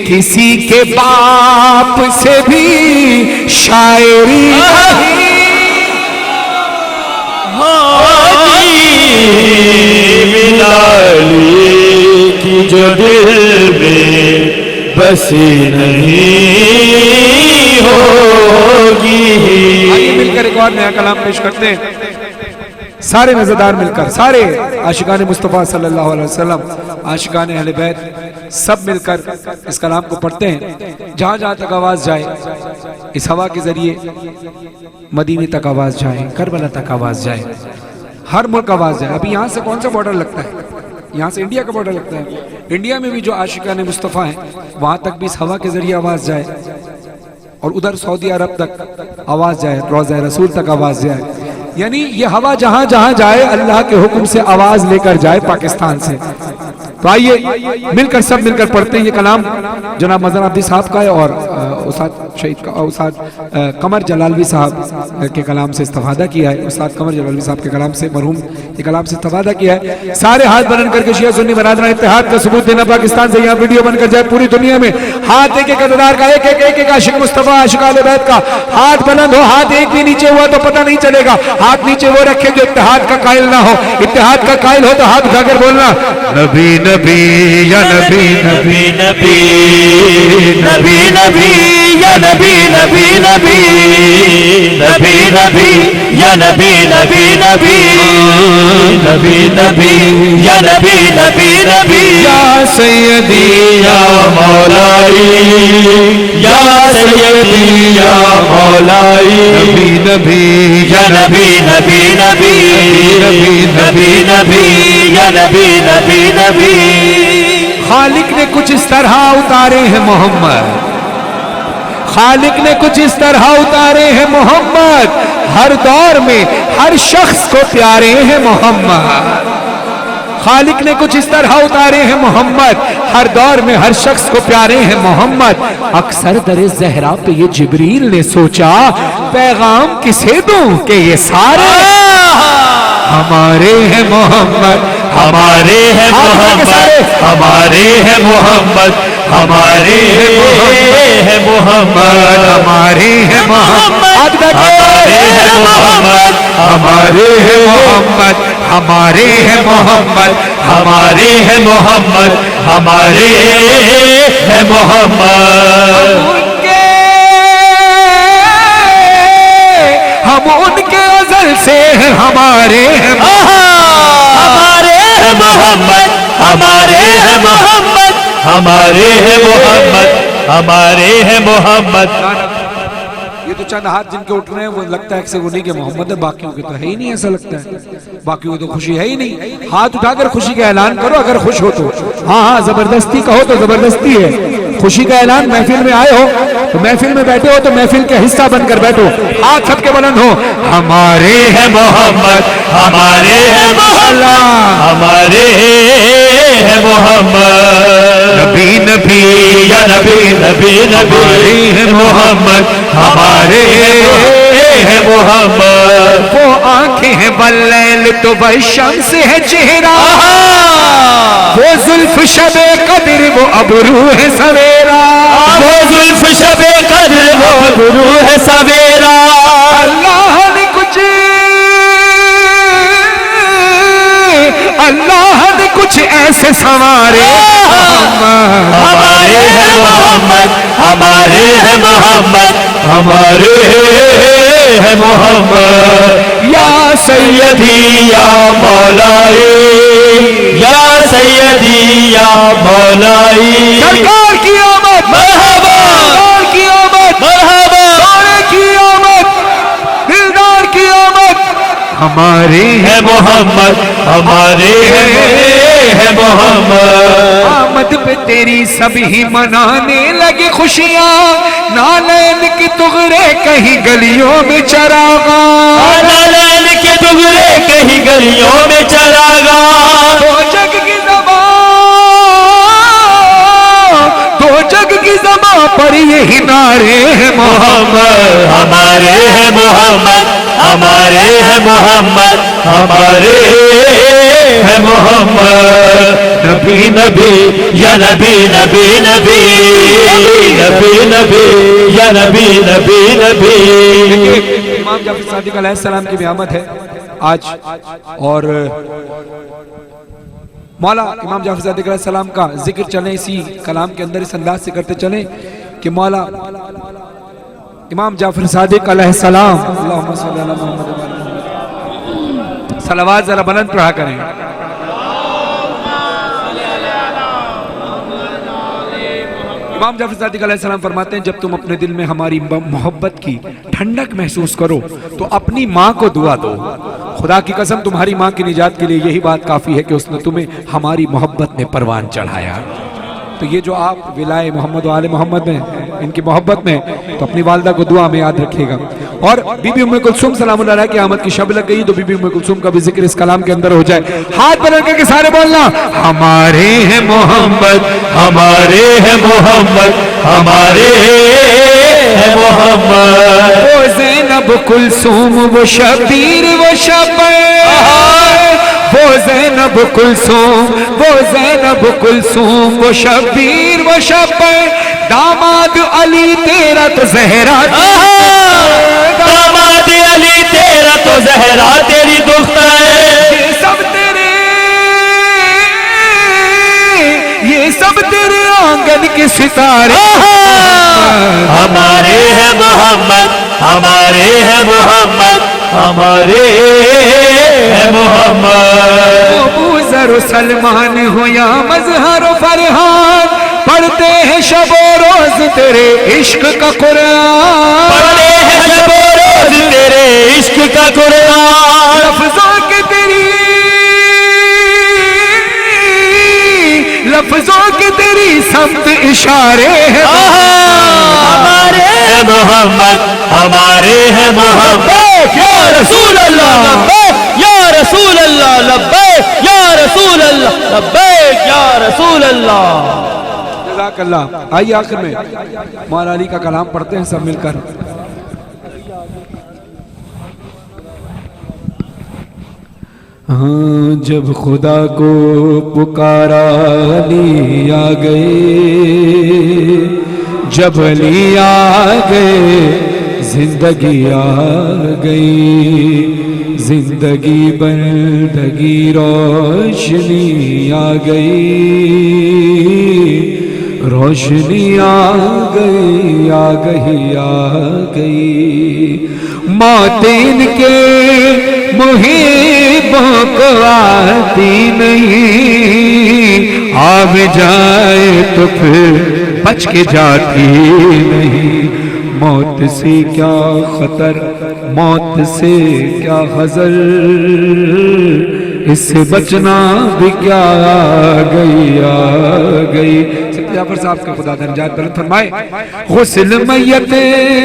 کسی کے باپ سے بھی شاعری ولائی کی جو دل میں بسی نہیں ہوگی. آئیے مل کر ایک اور نیا کلام پیش کرتے ہیں. سارے نظردار مل کر، سارے عاشقان مصطفیٰ صلی اللہ علیہ وسلم، عاشقان اہل بیت، سب مل کر اس کلام کو پڑھتے ہیں. جہاں جہاں تک آواز جائے اس ہوا کے ذریعے مدینے تک آواز جائے، کربلا تک آواز جائے، ہر ملک آواز جائے. ابھی یہاں سے کون سا بارڈر لگتا ہے؟ یہاں سے انڈیا کا بارڈر لگتا ہے. انڈیا میں بھی جو عاشقان مصطفیٰ ہیں وہاں تک بھی اس ہوا کے ذریعے آواز جائے، اور ادھر سعودی عرب تک آواز جائے، روضہ رسول تک آواز جائے. یعنی یہ ہوا جہاں جہاں جائے اللہ کے حکم سے آواز لے کر جائے پاکستان سے. تو آئیے مل کر سب مل کر پڑھتے ہیں. یہ کلام جناب مظہر عبدی صاحب کا ہے اور استاد شہید کا استاد قمر جلالوی صاحب کے کلام سے استفادہ کیا ہے. استاد قمر جلالوی صاحب کے کلام سے، مرحوم کے کلام سے استفادہ کیا ہے. سارے ہاتھ بلند کر کے شیعہ سنی برادران اتحاد کا ثبوت دینا. پاکستان سے یہاں ویڈیو بن کر جائے پوری دنیا میں. ہاتھ ایک ایک عددار کا، ایک ایک عاشق مصطفیٰ عاشق اہل بیت کا ہاتھ بلند ہو. ہاتھ ایک بھی نیچے ہوا تو پتہ نہیں چلے گا. ہاتھ نیچے وہ رکھے جو اتحاد کا قائل نہ ہو. اتحاد کا قائل ہو تو ہاتھ اٹھا کر بولنا نبی نبی یا نبی نبی نبی نبی نبی یا نبی نبی نبی نبی نبی یا نبی نبی نبی نبی نبی یا نبی نبی نبی یا سیدی یا مولائی یا سیدی یا مولائی نبی نبی یا نبی نبی نبی نبی نبی نبی یا نبی نبی نبی. خالق نے کچھ اس طرح اتارے ہیں محمد، خالق نے کچھ اس طرح اتارے ہیں محمد، ہر دور میں ہر شخص کو پیارے ہیں محمد. خالق نے کچھ اس طرح اتارے ہیں محمد، ہر دور میں ہر شخص کو پیارے ہیں محمد۔ اکثر در زہرا پہ یہ جبریل نے سوچا پیغام کسے دوں کہ یہ سارے ہمارے ہیں محمد، ہمارے ہیں محمد، ہمارے ہیں محمد، ہمارے ہیں محمد، ہمارے ہیں محمد، ہمارے ہیں محمد، ہمارے ہیں محمد، ہمارے ہیں محمد، ہمارے ہیں محمد، ہمارے ہیں محمد۔ ہم ان کے ازل سے ہیں، ہمارے ہیں ہمارے ہیں محمد، ہمارے ہیں محمد، ہمارے ہیں محمد، ہمارے ہیں محمد۔ یہ تو چند ہاتھ جن کے اٹھ رہے ہیں وہ لگتا ہے کہ انہی کے محمد ہے، باقیوں کے تو ہے ہی نہیں، ایسا لگتا ہے باقیوں کو تو خوشی ہے ہی نہیں۔ ہاتھ اٹھا کر خوشی کا اعلان کرو اگر خوش ہو تو، ہاں زبردستی کہو تو زبردستی ہے، خوشی کا اعلان۔ محفل میں آئے ہو تو محفل میں بیٹھے ہو تو محفل کے حصہ بن کر بیٹھو، ہاتھ سب کے بلند ہو۔ ہمارے ہیں محمد، ہمارے ہیں محمد، ہمارے ہیں محمد۔ نبی نبی یا نبی نبی نبی ہے محمد، ہمارے ہیں محمد۔ وہ آنکھیں ہیں باللیل تو والشمس ہے چہرہ، وہ زلف شب قدر وہ ابرو ہے سویرا، وہ زلف شب قدر وہ ابرو ہے سویرا۔ اللہ نے کچھ ایسے سنوارے ہمارے ہیں محمد، ہمارے ہیں محمد، ہمارے ہیں محمد۔ یا سیدی یا مولائی، یا سیدی یا مولائی، سرکار کی آمد، مرحبا، سرکار کی آمد، مرحبا، سارے کی آمد، دلدار کی آمد۔ ہمارے ہے محمد، ہمارے ہیں محمد۔ آمد پہ تیری سبھی منانے لگے خوشیاں، نالین کی تغرے کہیں گلیوں میں چراغاں، نالین کے دگرے کہیں گلیوں میں چراغاں، تو جگ کی زبان، تو جگ کی زبان پر یہی نعرے ہیں محمد، ہمارے ہیں محمد، ہمارے ہیں محمد، ہمارے ہیں محمد۔ نبی نبی یا نبی نبی نبی، نبی نبی یا نبی نبی نبی۔ امام جعفر صادق علیہ السلام کی بھی آمد ہے آج، اور مولا امام جعفر صادق علیہ السلام کا ذکر چلیں اسی کلام کے اندر اس انداز سے کرتے چلیں کہ مولا امام جعفر صادق علیہ السلام، اللہم صلی اللہ محمد، صلوات ذرا بلند پڑھا کریں۔ امام جعفر صادق علیہ السلام فرماتے ہیں جب تم اپنے دل میں ہماری محبت کی ٹھنڈک محسوس کرو تو اپنی ماں کو دعا دو، خدا کی قسم تمہاری ماں کی نجات کے لیے یہی بات کافی ہے کہ اس نے تمہیں ہماری محبت میں پروان چڑھایا۔ تو یہ جو آپ ولائے محمد و آل محمد میں ان کی محبت میں، تو اپنی والدہ کو دعا میں یاد رکھیے گا۔ اور بی بی ام کلثوم سلام اللہ علیہ کی آمد کی شب لگ گئی، تو بی بی ام کلثوم کا بھی ذکر اس کلام کے اندر ہو جائے۔ ہاتھ بلند کر کے سارے بولنا ہمارے ہیں محمد، ہمارے ہیں محمد، ہمارے ہیں محمد۔ وہ زینب کلثوم وہ شبیر وہ شبیر، وہ زینب کلثوم وہ زینب کلثوم وہ شبیر وہ شبیر، داماد علی تیرا تو زہرا، داماد علی تیرا تو زہرا تیری دختر ہے، یہ سب تیرے آنگن کے ستارے۔ ہمارے ہیں محمد، ہمارے ہیں محمد، ہمارے ہیں محمد۔ ابو ذر و سلمان ہو یا مظہر و فرحان، پڑھتے ہیں شب و روز تیرے عشق کا قرآن، پڑھتے ہیں شب و روز تیرے عشق کا قرآن، لفظوں کے تیری سمت اشارے ہیں۔ ہمارے ہیں محمد، ہمارے ہیں محمد، یا رسول اللہ، یا رسول اللہ لبیک یا رسول اللہ لبیک یا رسول اللہ. جزاک اللہ. آئیے آخر میں مولا علی کا کلام پڑھتے ہیں سب مل کر. ہاں جب خدا کو پکارا علی آ گئے، جب علی آ گئے زندگی آ گئی، زندگی بندگی روشنی آ گئی، روشنی آ گئی آ گئی آ گئی. موت ان کے محبوں کو آتی نہیں، آ بھی جائے تو پھر بچ کے جاتی نہیں. موت سے کیا خطر، موت سے کیا حذر، اس سے بچنا بھی کیا آ گئی آ گئی. جعفر صاحب کے خدا درجات بلند فرمائے. غسل میت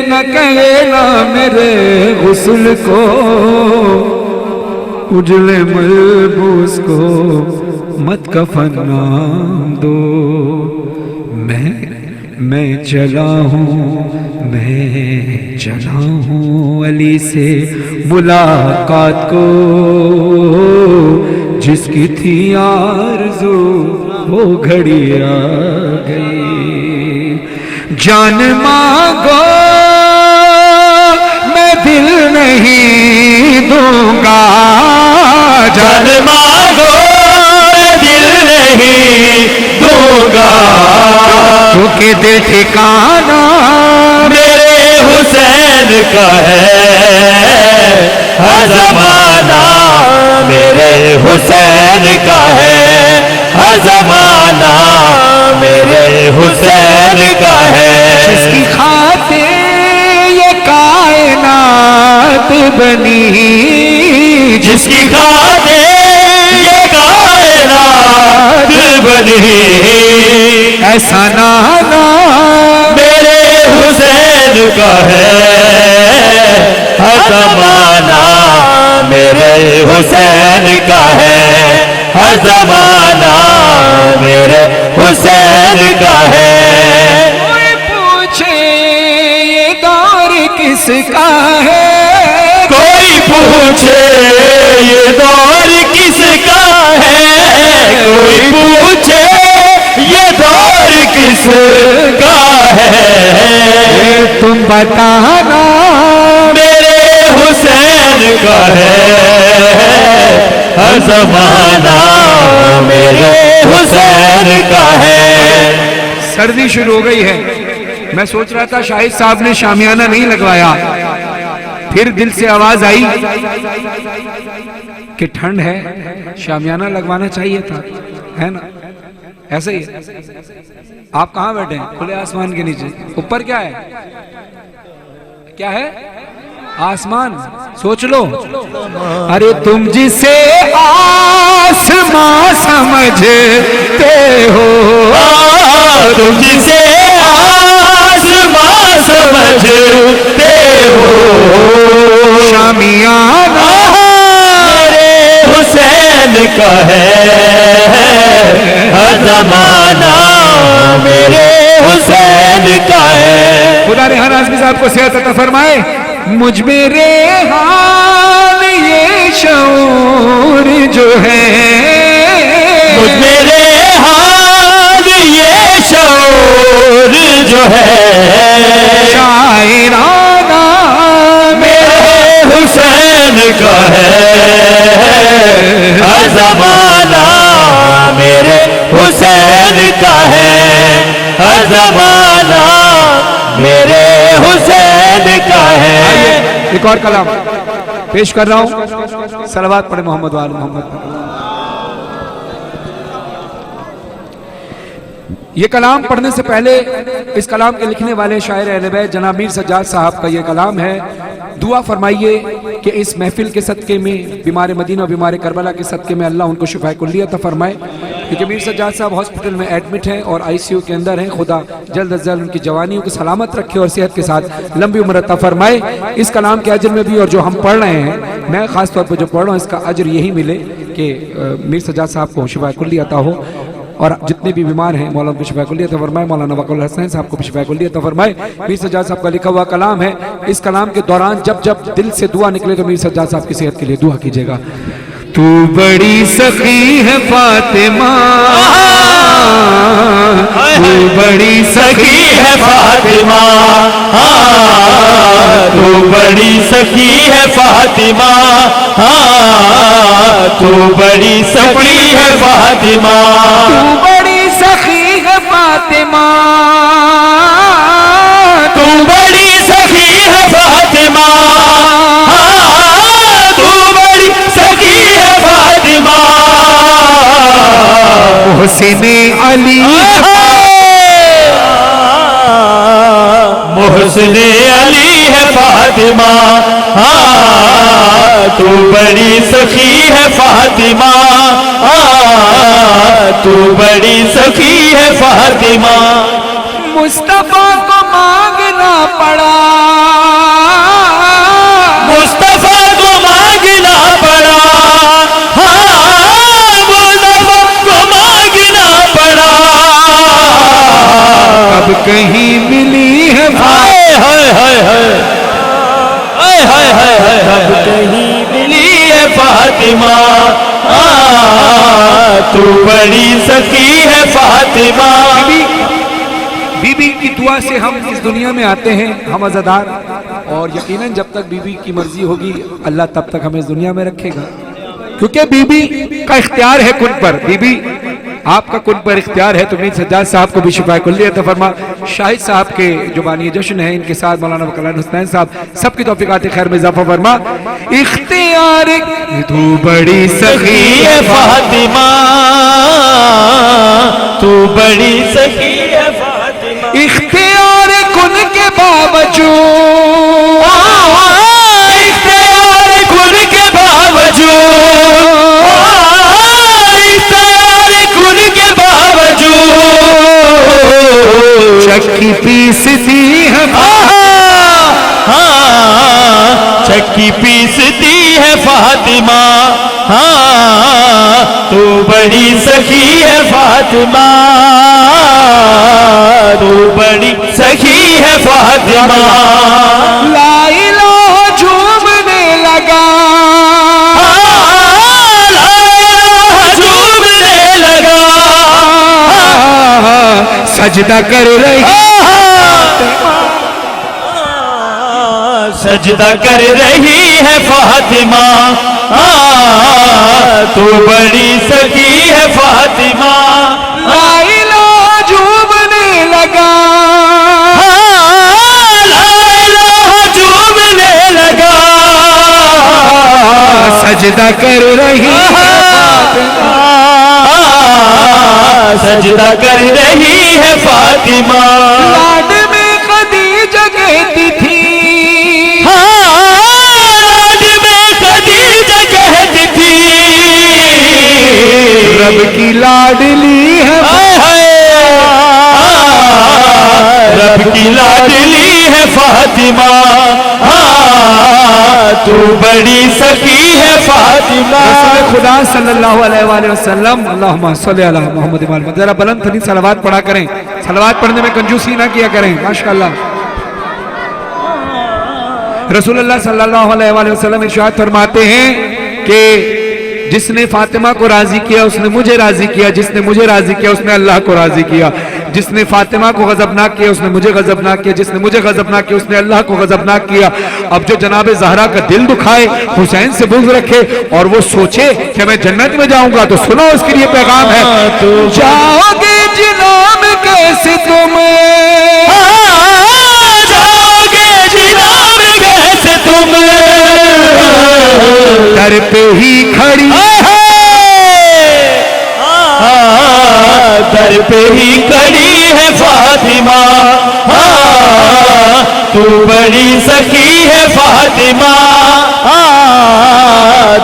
نہ کہنا میرے غسل کو، اجلے ملبوس کو مت کفن نام دو. میں چلا ہوں، میں چلا ہوں علی سے ملاقات کو، جس کی تھی آرزو وہ گھڑی آ گئی. جان مانگو میں دل نہیں دوں گا، جان مانگو میں دل نہیں دوں گا، کیونکہ دل ٹھکانا میرے حسین کا ہے ہر زمانہ، میرے حسین کا ہے ہر زمانہ، میرے حسین کا ہے. جس کی خاطر یہ کائنات بنی، جس کی خاطر یہ کائنات بنی، ایسا نانا میرے حسین کا ہے ہر زمانہ، میرے حسین کا ہے ہر زمانہ، میرے حسین کا ہے. کوئی پوچھے یہ دور کس کا ہے، کوئی پوچھے یہ دور کس کا ہے، کوئی پوچھے یہ دور کس کا ہے، تم بتانا میرے حسین کا ہے ہر زمانہ، میرے حسین کا ہے. سردی شروع ہو گئی ہے. میں سوچ رہا تھا شاہد صاحب نے شامیانہ نہیں لگوایا، پھر دل سے آواز آئی کہ ٹھنڈ ہے، شامیانہ لگوانا چاہیے تھا، ہے نا؟ ایسا ہی ہے. آپ کہاں بیٹھے ہیں؟ کھلے آسمان کے نیچے. اوپر کیا ہے؟ کیا ہے؟ آسمان. سوچ لو. ارے تم جسے آسمان سمجھتے ہو، تم جسے آسمان سمجھتے ہو، شامیانہ میرے حسین کا ہے ہر زمانہ، میرے حسین کا ہے. خدا نے ہر آدمی صاحب کو صحت عطا فرمائے. مجھ میں ریحان یہ شعور جو ہے، مجھ میں ریحان یہ شعور جو ہے، شاعرانہ میرے حسین کا ہے ہر زمانہ، میرے حسین کا ہے ہر زمانہ، میرے حسین کا ہے. ایک اور کلام پیش کر رہا ہوں. صلوات پڑھے محمد وآل محمد. یہ کلام پڑھنے سے پہلے اس کلام کے لکھنے والے شاعر اہل بیت جناب میر سجاد صاحب کا یہ کلام ہے. دعا فرمائیے کہ اس محفل کے صدقے میں بیمار مدینہ اور بیمار کربلا کے صدقے میں اللہ ان کو شفاء کلی عطا فرمائے، کیونکہ میر سجاد صاحب ہاسپٹل میں ایڈمٹ ہیں اور آئی سی یو کے اندر ہیں. خدا جلد از جلد ان کی جوانیوں کو سلامت رکھے اور صحت کے ساتھ لمبی عمر عطا فرمائے. اس کلام کے اجر میں بھی اور جو ہم پڑھ رہے ہیں، میں خاص طور پر جو پڑھ رہا ہوں، اس کا اجر یہی ملے کہ میر سجاد صاحب کو شفاء کلی عطا ہو، اور جتنے بھی بیمار ہیں مولانا کو شفاء کلی عطا فرمائے. مولانا وقار الحسین صاحب کو بھی شفاء کلی عطا فرمائے. میر سجاد صاحب کا لکھا ہوا کلام ہے، اس کلام کے دوران جب دل سے دعا نکلے تو میر سجاد صاحب کی صحت کے لیے دعا کیجیے گا. تو بڑی سخی ہے فاطمہ، تو بڑی سخی ہے فاطمہ، تو بڑی سخی ہے فاطمہ، تو بڑی سخی ہے فاطمہ، تو بڑی سخی ہے فاطمہ، تو بڑی سخی ہے فاطمہ، تو بڑی سخی ہے فاطمہ، محسن علی محسن علی ہے فاطمہ، تو بڑی سخی ہے فاطمہ، تو بڑی سخی ہے فاطمہ. مصطفیٰ کو مانگنا پڑا، مصطفیٰ کو مانگنا پڑا، مصطفیٰ کو مانگنا پڑا، اب کہیں ملی ہے ہائے ہائے ہائے ہائے ہائے ہائے ہائے اب کہیں ملی ہے فاطمہ، تو بڑی سخی ہے فاطمہ. بی بی کی دعا سے ہم اس دنیا میں آتے ہیں، ہم عزادار، اور یقیناً جب تک بی بی کی مرضی ہوگی اللہ تب تک ہمیں اس دنیا میں رکھے گا، کیونکہ بی بی کا اختیار ہے کن پر. بی بی آپ کا کن پر اختیار ہے. تو میر سجاد صاحب کو بھی شفاء کلی عطا فرما. شاہد صاحب کے جو بانی جشن ہیں، ان کے ساتھ مولانا وقار الحسین صاحب، سب کی توفیقات خیر میں اضافہ فرما. اختیار تو بڑی سخی ہے فاطمہ، تو بڑی سخی ہے فاطمہ، اختیار کن کے باوجود، اختیار کن کے باوجود، اختیار کن کے باوجود، چکی پیستی ہے چکی پیستی ہے فاطمہ، تو بڑی سخی ہے فاطمہ، تو بڑی سخی ہے فاطمہ. لا الہ جھومنے لگا، لا الہ جھومنے لگا، سجدہ کر رہی سجدہ کر رہی ہے فاطمہ، تو بڑی سخی ہے فاطمہ. لا الہ جھومنے لگا، لا الہ جھومنے لگا، سجدہ کر رہی سجدہ کر رہی ہے فاطمہ. لاڈ میں خدیجہ کہتی تھی، لاڈ میں خدیجہ کہتی تھی، رب کی لاڈلی ہے رب کی لاڈلی ہے فاطمہ، تو بڑی سخی ہے فاطمہ. رسول خدا صلی اللہ علیہ وآلہ وسلم، اللہم صلی علی محمد وآلہ. ذرا بلند ترین صلوات پڑھا کریں، صلوات پڑھنے میں کنجوسی نہ کیا کریں. ماشاءاللہ. رسول اللہ صلی اللہ علیہ وآلہ وسلم ارشاد فرماتے ہیں کہ جس نے فاطمہ کو راضی کیا اس نے مجھے راضی کیا، جس نے مجھے راضی کیا اس نے اللہ کو راضی کیا، جس نے فاطمہ کو غضبناک کیا اس نے مجھے غضبناک کیا، جس نے مجھے غضبناک کیا اس نے اللہ کو غضبناک کیا. اب جو جناب زہرا کا دل دکھائے، حسین سے بغض رکھے اور وہ سوچے کہ میں جنت میں جاؤں گا، تو سنو اس کے لیے پیغام ہے. جاؤ گے جناب کیسے تم، جاؤ گے جناب کیسے تم، در پہ ہی کھڑی در پہ ہی کھڑی ہے فاطمہ، تو تو بڑی سخی ہے فاطمہ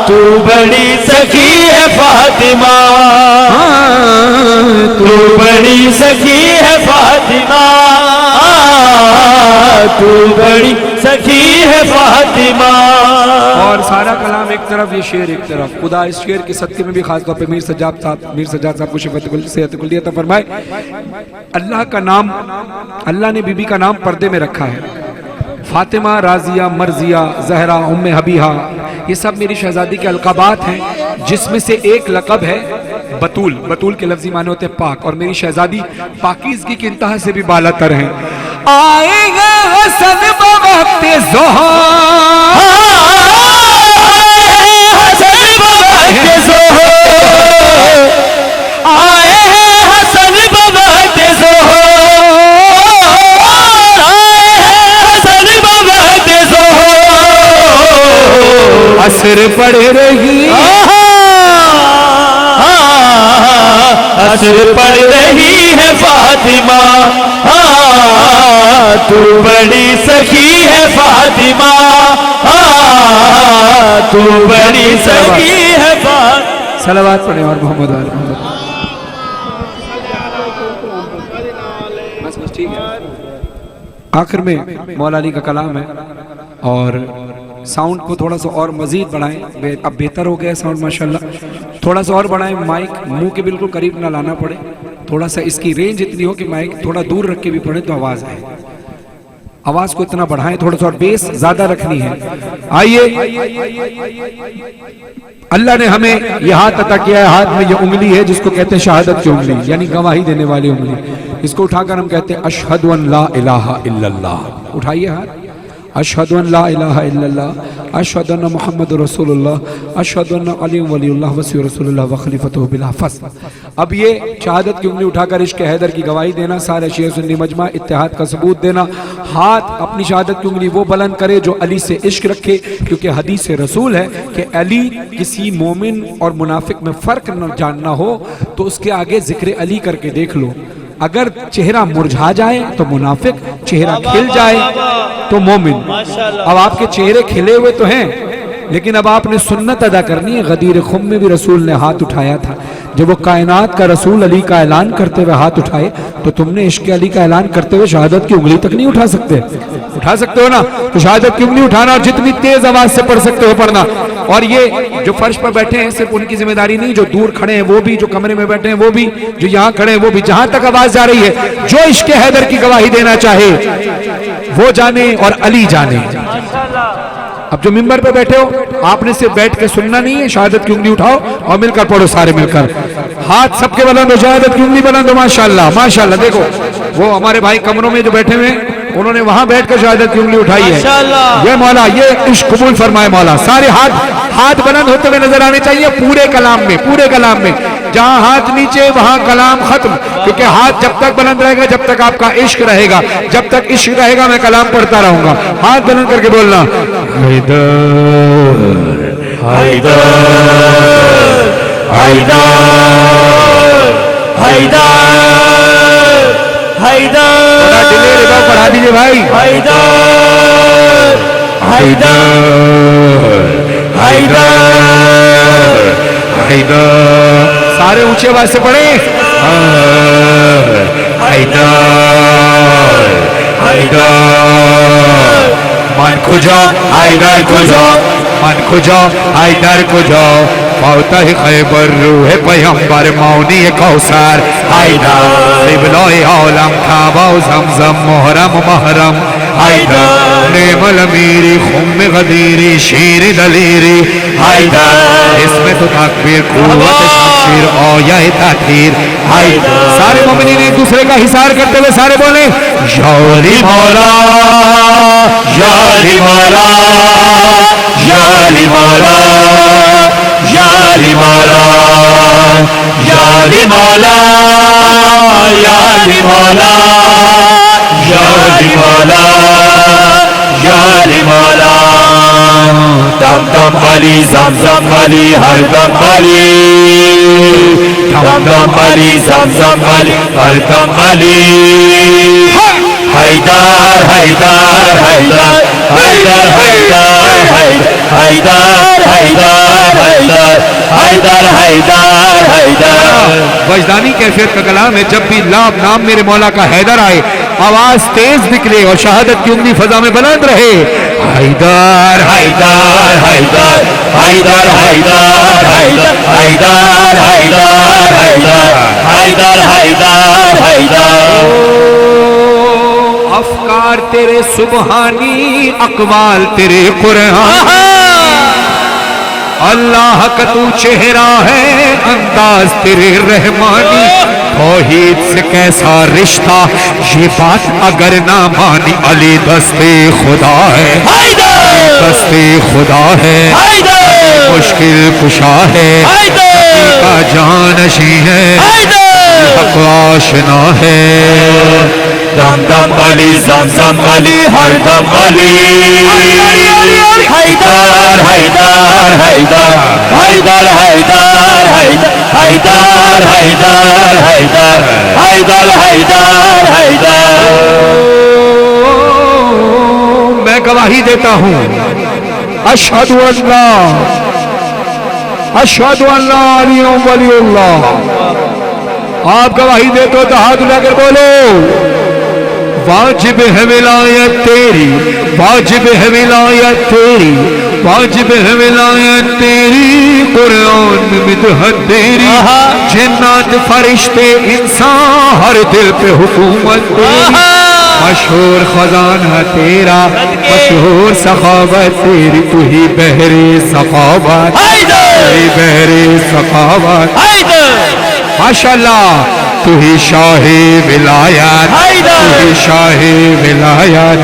تو بڑی سخی ہے فاطمہ تو بڑی سخی ہے فاطمہ تو بڑی سخی ہے فاطمہ. اور سارا کلام ایک طرف یہ شعر ایک طرف. خدا اس شعر کے صدقے میں بھی خاص طور پہ میر سجاد صاحب کو صحت کلیہ عطا فرمائے. اللہ کا نام، اللہ نے بی بی کا نام پردے میں رکھا ہے. فاطمہ، رازیہ، مرضیہ، زہرا، ام حبیہہ، یہ سب میری شہزادی کے القابات ہیں، جس میں سے ایک لقب ہے بطول. بطول کے لفظی معنی ہوتے ہیں پاک، اور میری شہزادی پاکیزگی کی انتہا سے بھی بالا تر ہیں. آئے گا حسن بوقت ظہر، حسن بوقت ظہر، آئے ہیں حسن بوقت ظہر، آئے ہیں حسن بوقت ظہر. عصر پڑھ رہی عصر پڑھ رہی ہے فاطمہ تو بڑی سخی ہے فاطمہ تو بڑی سخی ہے فاطمہ. صلوات پڑھیں اور محمد آل محمد. بس ٹھیک ہے. آخر میں مولا علی کا کلام ہے، اور ساؤنڈ کو تھوڑا سا اور مزید بڑھائیں. اب بہتر ہو گیا ساؤنڈ ماشاءاللہ. تھوڑا سا اور بڑھائیں، مائک منہ کے بالکل قریب نہ لانا پڑے. تھوڑا سا اس کی رینج اتنی ہو کہ مائک تھوڑا دور رکھ کے بھی پڑھے تو آواز آئے. آواز کو اتنا بڑھائیں تھوڑا سا، اور بیس زیادہ رکھنی ہے. آئیے، اللہ نے ہمیں یہ ہاتھ عطا کیا ہے. ہاتھ میں یہ انگلی ہے جس کو کہتے ہیں شہادت کی انگلی، یعنی گواہی دینے والی انگلی. اس کو اٹھا کر ہم کہتے ہیں اشہد ان لا الہ الا اللہ. اٹھائیے ہاتھ. اشہد ان لا الہ الا اللہ، اشہد ان محمد رسول اللہ، اشہد ان علی ولی اللہ وصی رسول اللہ وخلیفتہ بلا فصل. اب یہ شہادت کی انگلی اٹھا کر عشق حیدر کی گواہی دینا، سارے شیعہ سنی مجمع اتحاد کا ثبوت دینا. ہاتھ اپنی شہادت کی انگلی وہ بلند کرے جو علی سے عشق رکھے، کیونکہ حدیث رسول ہے کہ علی کسی مومن اور منافق میں فرق نہ جاننا ہو تو اس کے آگے ذکر علی کر کے دیکھ لو. اگر چہرہ مرجھا جائے تو منافق، چہرہ کھل جائے تو مومن. اب آپ کے چہرے کھلے ہوئے تو ہیں، لیکن اب آپ نے سنت ادا کرنی ہے. غدیر خم میں بھی رسول نے ہاتھ اٹھایا تھا. جب وہ کائنات کا رسول علی کا اعلان کرتے ہوئے ہاتھ اٹھائے تو تم نے عشق علی کا اعلان کرتے ہوئے شہادت کی انگلی تک نہیں اٹھا سکتے. اٹھا سکتے ہو نا؟ تو شہادت کی انگلی اٹھانا، اور جتنی تیز آواز سے پڑھ سکتے ہو پڑھنا. اور یہ جو فرش پر بیٹھے ہیں صرف ان کی ذمہ داری نہیں، جو دور کھڑے ہیں وہ بھی، جو کمرے میں بیٹھے ہیں وہ بھی، جو یہاں کھڑے ہیں وہ بھی. جہاں تک آواز جا رہی ہے جو عشق حیدر کی گواہی دینا چاہے وہ جانے اور علی جانے. اب جو ممبر پہ بیٹھے ہو آپ نے صرف بیٹھ کے سننا نہیں ہے، شہادت کی انگلی اٹھاؤ اور مل کر پڑھو سارے مل کر. ہاتھ سب کے بلند ہو، شہادت کی انگلی بلند ہو. ماشاءاللہ ماشاءاللہ. دیکھو وہ ہمارے بھائی کمروں میں جو بیٹھے ہوئے انہوں نے وہاں بیٹھ کر شہادت کی انگلی اٹھائی ہے. یہ مولا یہ عشق قبول فرمائے مولا. سارے ہاتھ بلند ہوتے ہوئے نظر آنے چاہیے پورے کلام میں. پورے کلام میں جہاں ہاتھ نیچے وہاں کلام ختم، کیونکہ ہاتھ جب تک بلند رہے گا جب تک آپ کا عشق رہے گا. جب تک عشق رہے گا میں کلام پڑھتا رہوں گا. ہاتھ بلند کر کے بولنا حیدر حیدر حیدر حیدر حیدر. پڑھا دیجیے بھائی. حیدر حیدر حیدر حیدر. سارے اونچے آواز سے پڑھیں. حیدر حیدر. من کجا حیدر کجا، من کجا حیدر کجا. فاتح خیبر روح پیامبر مانی کوثر حیدر. قبلہ عالم کعبہ و زمزم محرم و محرم حیدر. نعم الامیری خم غدیری شیر دلیری حیدر. اس میں تو تکبیر قوت شمشیر آیہ تطہیر حیدر. سارے مومنین ایک دوسرے کا حصار کرتے ہوئے سارے بولیں یا علی مولا یا علی مولا یا علی مولا یا علی مولا یا علی مولا یا علی مولا یا علی مولا یا علی مولا. دم دم علی زمزم علی ہر دم علی. دم دم علی زمزم علی ہر دم علی. حیدر حیدر حیدر حیدر حیدر حیدر حیدر حیدر وجدانی کیفیت کا کلام ہے. جب بھی نام میرے مولا کا حیدر آئے آواز تیز نکلے اور شہادت کی انگلی فضا میں بلند رہے. حیدر حیدر حیدر حیدر حیدر حیدر حیدر حیدر حیدر حیدر. افکار تیرے سبحانی اقوال تیرے قرآن اللہ کا تو چہرہ ہے انداز تیرے رحمانی. توحید سے کیسا رشتہ یہ بات اگر نہ مانی علی دستے خدا ہے دستے خدا ہے مشکل کشا ہے کا جانشی ہے حق آشنا ہے. دم دم علی زمزم علی ہر دم علی حیدر حیدر حیدر حیدر حیدر حیدر حیدر حیدر حیدر حیدر حیدر. میں گواہی دیتا ہوں اشہد ان لا علی ولی اللہ. آپ گواہی دیتے ہو تو ہاتھ اٹھا کر بولو. واجب ہے ولایت تیری واجب ہے ولایت تیری واجب ہے ولایت تیری قرآن میں مدحت تیری جنات فرشتے انسان ہر دل پہ حکومت تیری. مشہور خزانہ تیرا مشہور سخاوت تیری تو ہی بحر سخاوت بحر سخاوت. ماشاءاللہ تو ہی شاہ ولایت تو ہی شاہ ولایت.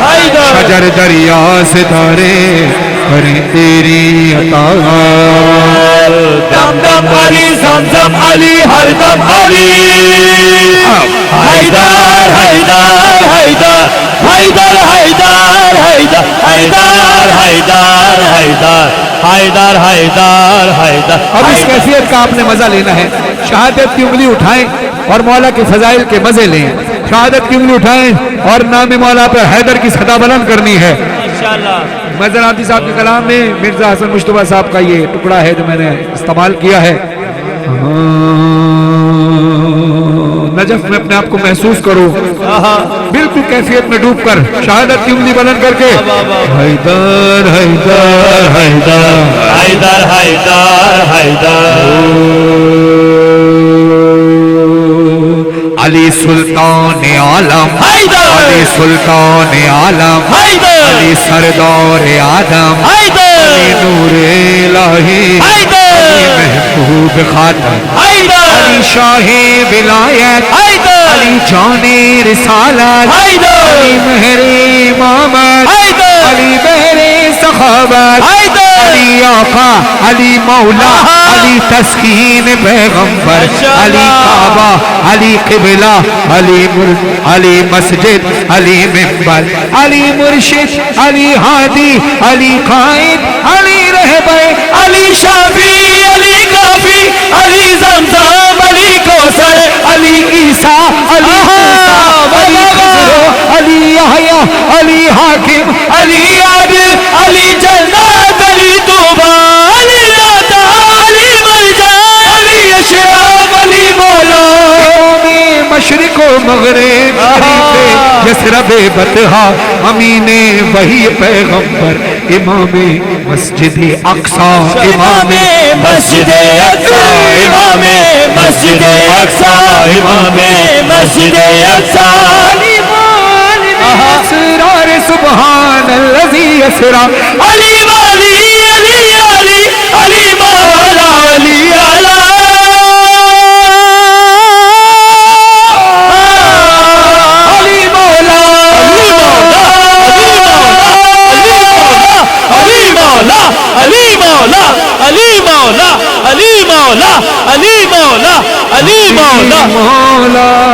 شجر دریا ستارے کریں تیری اطاعت. دم دم علی زمزم علی ہر دم علی حیدر حیدر حیدر حیدر حیدر حیدر حیدر حیدر حیدر حیدر حیدر حیدر. اب اس کیفیت کا آپ نے مزہ لینا ہے. شہادت کی انگلی اٹھائیں اور مولا کے فضائل کے مزے لیں. شہادت کی انگلی اٹھائیں اور نام مولا پر حیدر کی صدا بلند کرنی ہے انشاءاللہ. مظہر آمدی صاحب کے کلام میں مرزا حسن مشتبہ صاحب کا یہ ٹکڑا ہے جو میں نے استعمال کیا ہے. نجف میں اپنے آپ کو محسوس کرو بالکل کیفیت میں ڈوب کر شہادت کی انگلی بلند کر کے حیدر حیدر حیدر حیدر حیدر حیدر. علی سلطان عالم علی سلطان عالم علی سردار آدم علی نور الہی علی محبوب خاتم علی شاہ ولایت علی جان رسالت علی مہر امامت علی بہر سخاوت علی آقا علی مولا علی تسکین پیغمبر علی کعبہ علی قبلہ علی مسجد علی منبر علی مرشد علی ہادی علی قائد علی رہبر علی شافی علی کافی علی زمزم علی کوثر علی عیسیٰ علی علی خضر علی یحییٰ علی حاکم علی عادل علی جنات علی طوبیٰ علی عطا علی مرجع علی اشراف علی مولا. مشرق و مغرب شریف یثرب بطحا امین وحی پیغمبر امام مسجد اقصی امام مسجد اقصی امام مسجد اقصی امام مسجد اقصی اسرار سبحان الذی اسرا علی والی علی علی علی مولا علی علی علی مولا علی مولا علی مولا علی مولا علی مولا